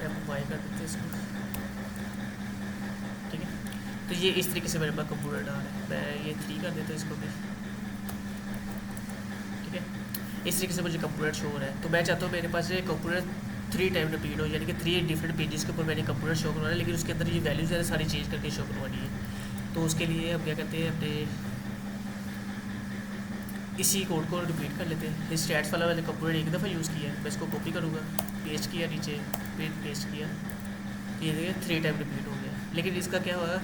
MY कर देते हैं इसको, ठीक है। तो ये इस तरीके से मेरे पास कंप्यूटर डाल है, मैं ये 3 कर देता हूँ इसको भी, ठीक है। इस तरीके से मुझे कंप्यूटर शो हो रहा है। तो मैं चाहता हूँ मेरे पास ये कंप्यूटर 3 टाइम रिपीट हो, यानी कि 3 डिफरेंट पेजेस के ऊपर मैंने कंप्यूटर शो करवाना है, लेकिन उसके अंदर ये वैल्यूज है सारी चेंज करके शो करवानी है। तो उसके लिए हम क्या करते हैं, अपने इसी कोड को रिपीट कर लेते हैं। इस स्टैट्स वाला मैंने कंप्यूटर एक दफ़ा यूज़ किया है, मैं इसको कॉपी करूँगा, पेस्ट किया नीचे, फिर पेस्ट किया, ये देखिए 3 टाइम रिपीट हो गया। लेकिन इसका क्या हुआ,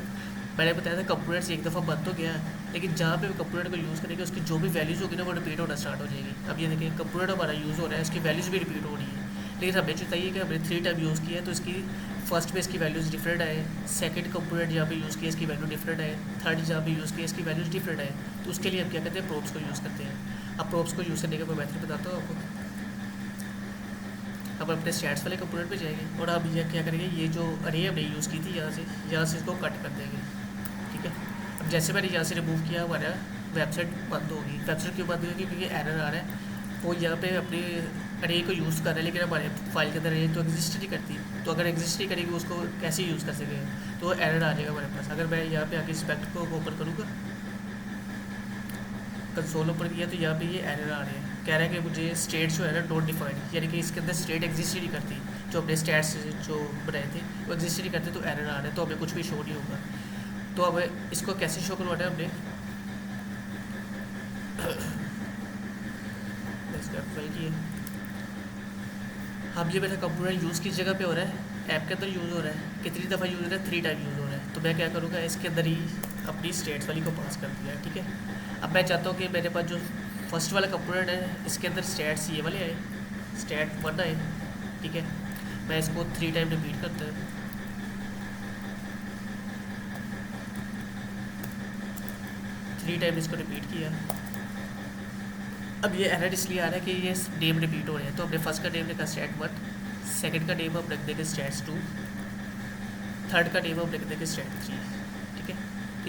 मैंने बताया था कंप्यूटर से एक दफ़ा बंद तो गया, लेकिन जहाँ पे कंप्यूटर को यूज़ करेंगे उसकी जो भी वैल्यूज़ होगी ना वो रिपीट होना स्टार्ट हो जाएगी। अब ये देखिए कंप्यूटर हमारा यूज़ हो रहा है, उसकी वैल्यूज़ भी रिपीट हो रही है। लेकिन हमें जो चाहिए कि हमने 3 टाइम यूज़ किया है तो इसकी फर्स्ट में इसकी वैल्यूज़ डिफरेंट आए, सेकंड कंप्यूटर जहाँ पे यूज़ किया इसकी वैल्यू डिफरेंट आए, थर्ड जहाँ पे यूज़ किया इसकी वैल्यूज़ डिफरेंट आए। तो उसके लिए हम क्या करते हैं, प्रोप्स को यूज़ करते हैं। अब प्रोप्स को यूज़ करने का कोई मेथड बताता हूँ आपको। अब अपने स्टैट्स वाले कंप्यूटर पे जाएंगे और अब ये क्या करेंगे, ये जो अरे हमने यूज़ की थी यहाँ से इसको कट कर देंगे, ठीक है। अब जैसे मैंने यहाँ से रिमूव किया हमारा वेबसाइट बंद होगी। वेबसाइट क्यों बंद होगी, क्योंकि एरर आ रहा है, वो यहाँ पे अपने अरे को यूज़ कर रहे हैं, लेकिन हमारे फाइल के अंदर अरे तो एग्जिस्ट नहीं करती। तो अगर एग्जिस्ट नहीं करेगी उसको कैसे यूज़ कर सकेंगे, तो एरर आ जाएगा हमारे पास। अगर मैं यहाँ पे आके इंस्पेक्ट को ओपन करूँगा, कंसोल ओपन किया, तो यहाँ पे ये एरर आ रहे हैं, कह रहा है कि मुझे स्टेट जो है ना नॉट डिफाइंड, यानी कि इसके अंदर स्टेट एग्जिस्ट ही नहीं करती। जो अपने स्टेट्स जो बनाए थे वो एग्जिस्ट ही नहीं करते, तो एरर आ रहा है, तो हमें कुछ भी शो नहीं होगा। तो अब इसको कैसे शो करवाना है हमने, फिल किए। अब ये मेरा कंप्यूटर यूज़ किस जगह पे हो रहा है, ऐप के अंदर यूज़ हो रहा है। कितनी दफ़ा यूज़ हो रहा है, 3 टाइम यूज़ हो रहा है। तो मैं क्या करूँगा, इसके अंदर ही अपनी स्टेट्स वाली को पास कर दिया है, ठीक है। अब मैं चाहता हूँ कि मेरे पास जो फर्स्ट वाला कंप्यूटर है इसके अंदर स्टैट्स ये वाले आए, स्टैट 1 आए, ठीक है। मैं इसको 3 टाइम रिपीट करता हूँ, 3 टाइम इसको रिपीट किया। अब ये एरर इसलिए आ रहा है कि ये नेम रिपीट हो रहे हैं। तो हमने फर्स्ट का नेम लिखा स्टैट 1, सेकंड का नेम हम रख देंगे स्टैट्स 2, थर्ड का नेम हम रख देंगे स्टैट 3, ठीक है।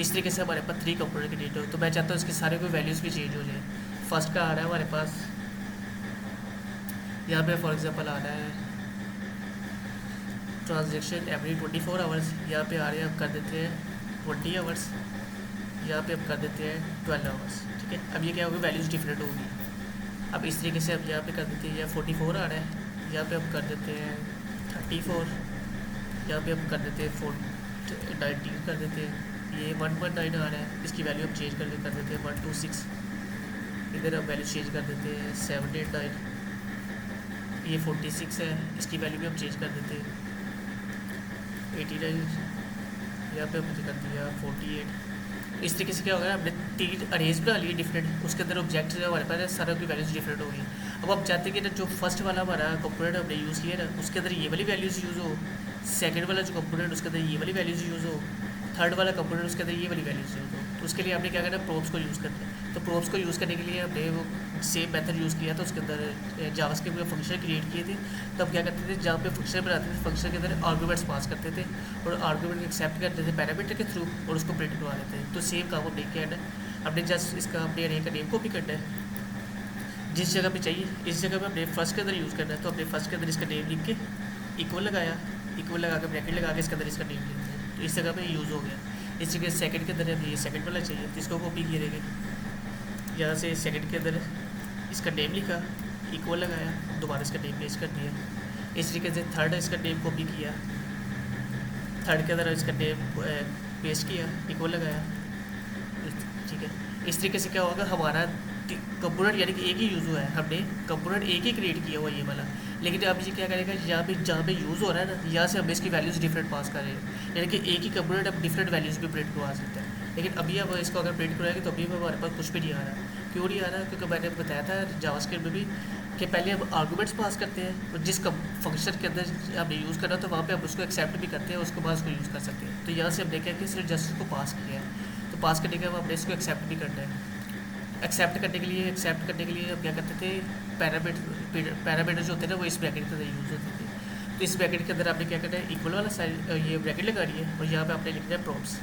इस तरीके से हमारे पास 3 कंप्यूटर की डेटा हो। तो मैं चाहता हूँ इसके सारे कोई वैल्यूज़ भी चेंज हो जाए। फर्स्ट का आ रहा है हमारे पास, यहाँ पे फॉर एग्जांपल आ रहा है ट्रांजेक्शन एवरी 24 आवर्स, यहाँ पे आ रहे हैं हम कर देते हैं 20 आवर्स, यहाँ पे हम कर देते हैं 12 आवर्स, ठीक है। अब ये क्या होगी, वैल्यूज़ डिफरेंट होगी। अब इस तरीके से अब यहाँ पे कर देते हैं, यहाँ 44 आ रहा है, यहाँ पे हम कर देते हैं 34, यहाँ पे हम कर देते हैं 19 कर देते हैं, ये 119 आ रहा है, इसकी वैल्यू हम चेंज करके कर देते हैं 126, इधर हम वैल्यू चेंज कर देते हैं 789, ये 46 है, इसकी वैल्यू भी हम चेंज कर देते हैं 89, यहाँ पे हमने कर दिया 48। इस तरीके से क्या होगा, हमने 3 अरेज बना लिए डिफरेंट, उसके अंदर ऑब्जेक्ट जो हमारे पास है सारा की वैल्यूज़ डिफरेंट होगी। अब हम चाहते हैं कि ना जो फर्स्ट वाला हमारा कंप्यूटर हमने यूज़ किया ना उसके अंदर ये वाली वैल्यूज़ यूज़ हो, सेकंड वाला जो कंप्यूटर है उसके अंदर ये वाली वैल्यूज़ यूज़ हो, थर्ड वाला कंप्यूटर उसके अंदर ये वाली वैल्यूज़ यूज़ हो। तो उसके लिए हमने क्या करना है, प्रोप्स को यूज़ करना है। तो प्रोप्स को यूज़ करने के लिए हमने वो सेम मेथड यूज़ किया था, उसके अंदर जावास्क्रिप्ट के फंक्शन क्रिएट किए थे। तो हम क्या करते थे, जहाँ पे फंक्शन बनाते थे फंक्शन के अंदर आर्गूमेंट्स पास करते थे और आर्गूमेंट एक्सेप्ट करते थे पैरामीटर के थ्रू और उसको प्रिंट करवा देते थे। तो सेम काम हमने किया है, हमने जस्ट इसका अपने अरे का नेम कॉपी करना है, जिस जगह पे चाहिए इस जगह पे अपने फर्स्ट के अंदर यूज़ करना है। तो अपने फर्स्ट के अंदर इसका नेम लिख के इक्वल लगाया, इक्वल लगा के ब्रैकेट लगा के इसके अंदर इसका नेम लिखते हैं, तो इस जगह पे यूज़ हो गया। इस जगह सेकंड के अंदर हमें ये सेकंड वाला चाहिए तो इसको कॉपी किए देंगे, यहाँ से सेकंड के अंदर इसका नेम लिखा, इक्वल लगाया, दोबारा इसका नेम पेस्ट कर दिया। इस तरीके से थर्ड इसका नेम कॉपी किया, थर्ड के अंदर इसका नेम पेस्ट किया, इक्वल लगाया, ठीक है। इस तरीके से क्या होगा, हमारा कंप्यूटर यानी कि एक ही यूज़ हुआ है, हमने कंप्यूटर एक ही क्रिएट किया हुआ ये वाला, लेकिन अब ये क्या करेगा, यहाँ पे जहाँ पे यूज़ हो रहा है ना, यहाँ से हम इसकी वैल्यूज़ डिफरेंट पास कर रहे हैं, यानी कि एक ही कंपोनेंट अब डिफरेंट वैल्यूज़ भी प्रिंट करवा सकते हैं। लेकिन अभी अब इसको अगर प्रिंट करवाएंगे तो अभी हमारे पास कुछ भी नहीं आ रहा। क्यों नहीं आ रहा? क्योंकि मैंने बताया था जावास्क्रिप्ट में भी कि पहले हम आर्गूमेंट्स पास करते हैं और जिस फंक्शन के अंदर हमने यूज़ करना तो वहाँ पे हम उसको एक्सेप्ट भी करते हैं, उसके बाद उसको यूज़ कर सकते हैं। तो यहाँ से हमने क्या कि सिर्फ जस्ट उसको पास किया है, तो पास करने के बाद हमने इसको एक्सेप्ट भी करना है। एक्सेप्ट करने के लिए हम क्या करते थे, पैरामीटर जो होते हैं ना वो इस ब्रैकेट के अंदर यूज़ होते थे। तो इस ब्रैकेट के अंदर आपने क्या करना है, इक्वल वाला साइड ये ब्रैकेट लगा रही है और यहाँ पे आपने लिखना है प्रॉप्स,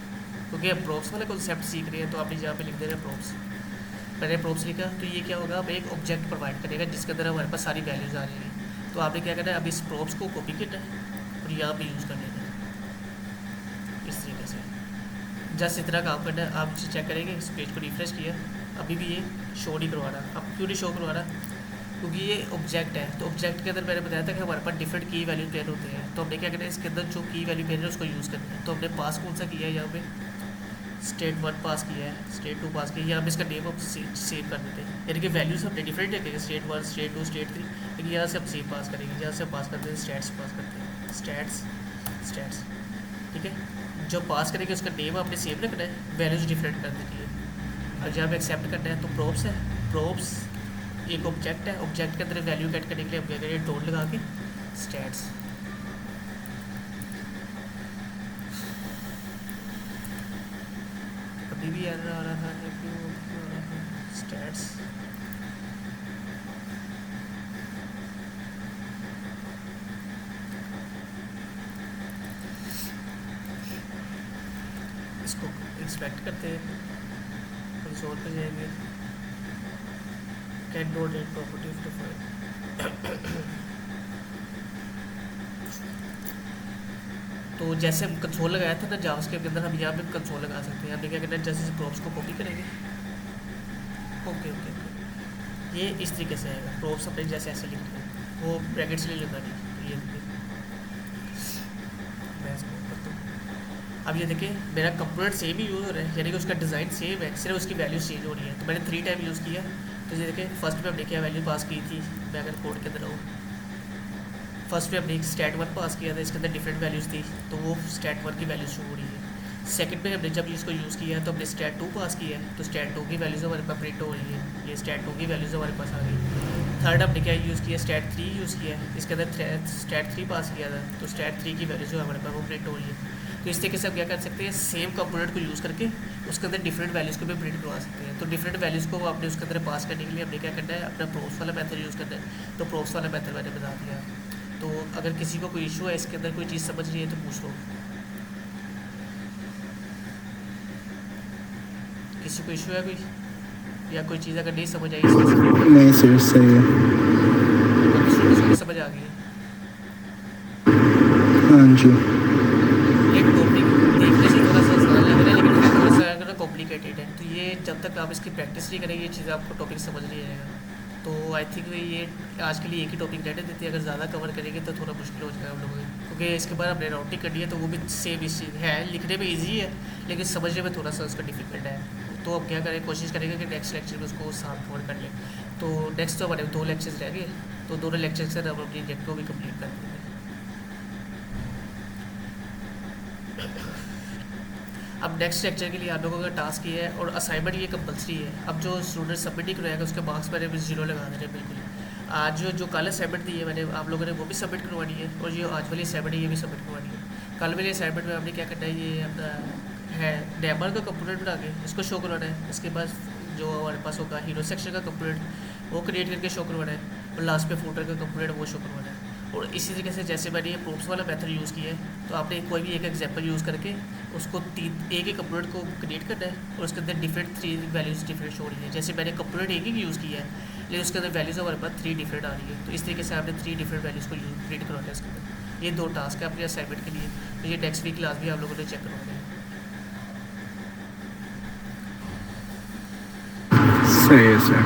क्योंकि हम प्रॉप्स वाला कॉन्सेप्ट सीख रहे हैं तो आपने यहाँ पे लिख देना है प्रॉप्स। मैंने प्रॉप्स लिखा तो ये क्या होगा, अब एक ऑब्जेक्ट प्रोवाइड करेगा जिसके अंदर हमारे पास सारी वैल्यूज़ आ रही हैं। तो आपने क्या करना है, अब इस प्रॉप्स को कॉपी करना है और यहाँ पे यूज़ कर लेना है इस तरीके से। जस्ट इतना काम करना है। आप चेक करेंगे इस पेज को रिफ्रेश किया, अभी भी ये शो नहीं करवा रहा। अब क्यों नहीं शो करवा रहा? क्योंकि ये ऑब्जेक्ट है, तो ऑब्जेक्ट के अंदर मैंने बताया था कि हमारे पास डिफरेंट की वैल्यू पेयर होते हैं। तो हमने क्या करना है, इसके अंदर जो की वैल्यू पेयर है उसको यूज़ करना है। तो हमने पास कौन सा किया है, यहाँ पे स्टेट 1 पास किया है, स्टेट 2 पास किया है। यहाँ पे इसका नेम हम सेव कर देते हैं, यानी कि वैल्यूज हमने डिफरेंट रखेंगे, स्टेट 1 स्टेट 2 स्टेट 3, लेकिन यहाँ से हम सेव पास करेंगे। यहाँ से हम पास करते हैं स्टैट्स पास करते हैं, स्टैट्स ठीक है। जो पास करेंगे उसका नेम आपने सेव रखना है, वैल्यूज डिफरेंट कर देनी है। और जहाँ पे एक्सेप्ट करना है तो प्रॉप्स है, प्रॉप्स एक ऑब्जेक्ट है, ऑब्जेक्ट के अंदर वैल्यू गेट करने के लिए हम क्या करेंगे, डॉट लगा के स्टैट्स। अभी भी एरर आ रहा है, क्यों आ रहा है? स्टैट्स इसको इंस्पेक्ट करते हैं, कंसोल पे जाएंगे, can note at property of define. तो जैसे हम कंसोल लगाया था ना जावास्क्रिप्ट के अंदर, हम यहाँ पे कंसोल लगा सकते हैं। हमने क्या करना है, जैसे प्रॉप्स को कॉपी करेंगे, ओके ओके ओके, ये इस तरीके से आएगा। प्रॉप्स अपने जैसे ऐसे लिखते हैं, वो ब्रैकेट से नहीं लगानी। तो ये देखिए, मैं इसको करता हूँ। अब ये देखिए मेरा कंपोनेंट सेम ही यूज़ हो रहा है, यानी कि उसका डिज़ाइन सेम है, सिर्फ उसकी वैल्यू चेंज हो रही है। तो मैंने 3 टाइम यूज़ किया। तो ये देखिए फर्स्ट में हमने क्या वैल्यू पास की थी, मैं अगर कोड के अंदर हूँ, फर्स्ट में हमने स्टैट 1 पास किया था, इसके अंदर डिफरेंट वैल्यूज़ थी, तो वो स्टैट 1 की वैल्यू शो हो रही है। सेकंड में हमने जब इसको यूज़ किया है तो हमने स्टैट 2 पास किया है, तो स्टैट 2 की वैल्यूज़ हमारे पास प्रिंट हो रही है, ये स्टैट 2 की वैल्यूज़ हमारे पास आ गई। थर्ड हमने क्या यूज़ किया, स्टैट 3 यूज़ किया है, इसके अंदर स्टैट 3 पास किया था, तो स्टैट 3 की वैल्यूज़ जो हमारे पास वो प्रिंट हो रही है। तो इस तरीके से हम क्या कर सकते हैं, सेम कंपोनेंट को यूज़ करके उसके अंदर डिफरेंट वैल्यूज़ को भी प्रिंट करवा सकते हैं। तो डिफरेंट वैल्यूज़ को आपने उसके अंदर पास करने के लिए हमने क्या करना है, अपना प्रॉप्स वाला मेथड यूज़ करना है। तो प्रॉप्स वाला मेथड मैंने बता दिया। तो अगर किसी को कोई इशू है इसके अंदर, कोई चीज़ समझ नहीं है तो पूछ लो। किसी को इशू है कोई, या कोई चीज़ अगर नहीं समझ आई इसमें, नहीं सर सही है। समझ आ गई। हाँ जी। ये टॉपिक देखने से थोड़ा सा आसान लग रहा है, लेकिन है थोड़ा सा अगर कॉम्प्लिकेटेड है। तो ये जब तक आप इसकी प्रैक्टिस नहीं करेंगे ये चीज़ आपको टॉपिक समझ नहीं आएगा। तो आई थिंक ये आज के लिए एक ही टॉपिक रहने देते हैं, अगर ज़्यादा कवर करेंगे तो थोड़ा मुश्किल हो जाएगा हम लोगों को, क्योंकि इसके बाद हमने राउटिंग करनी है तो वो भी सेम इस चीज़ है, लिखने में ईजी है लेकिन समझने में थोड़ा सा उसका डिफिकल्ट है। तो अब क्या करें, कोशिश करेंगे कि नेक्स्ट लेक्चर में उसको साथ कवर कर लें। तो नेक्स्ट तो हमारे 2 लेक्चर्स रह गए, तो दोनों लेक्चर से हम अपनी जेक्ट को भी कम्प्लीट कर देंगे। अब नेक्स्ट लेक्चर के लिए आप लोगों का टास्क ये है, और असाइनमेंट ये कंपलसरी है। अब जो स्टूडेंट सबमिट नहीं करवाएगा उसके मार्क्स मैंने भी 0 लगा देने बिल्कुल। आज जो कल असाइनमेंट दी है मैंने आप लोगों ने वो भी सबमिट करवानी है, और ये आज वाली असाइनमेंट है ये भी सबमिट करवानी है। कल वाली असाइनमेंट में आपने क्या करना है, ये अपना है डेमर का कंपोनेंट बना के इसको शो करवाना है। इसके बाद जो हमारे पास होगा हीरो सेक्शन का कंपोनेंट वो क्रिएट करके शो करवाना है, और लास्ट पे फूटर का कंपोनेंट वो शो करवाना है। और इसी तरीके से जैसे मैंने ये प्रॉप्स वाला मेथड यूज़ किया है, तो आपने कोई भी एक एग्जांपल यूज़ करके उसको एक ही कंपोनेंट को क्रिएट करना है, और उसके अंदर डिफरेंट 3 वैल्यूज़ डिफरेंट शो हो रही है। जैसे मैंने कंपोनेंट एक ही यूज़ किया है लेकिन उसके अंदर वैल्यूज़ हमारे पास 3 डिफरेंट आ रही है। तो इस तरीके से आपने 3 डिफरेंट वैल्यूज़ को प्रिंट करवाना है इसके अंदर। ये 2 टास्क है अपने असाइनमेंट के लिए, तो ये नेक्स्ट वीक क्लास भी आप लोगों ने चेक करवाना है। सही है सर।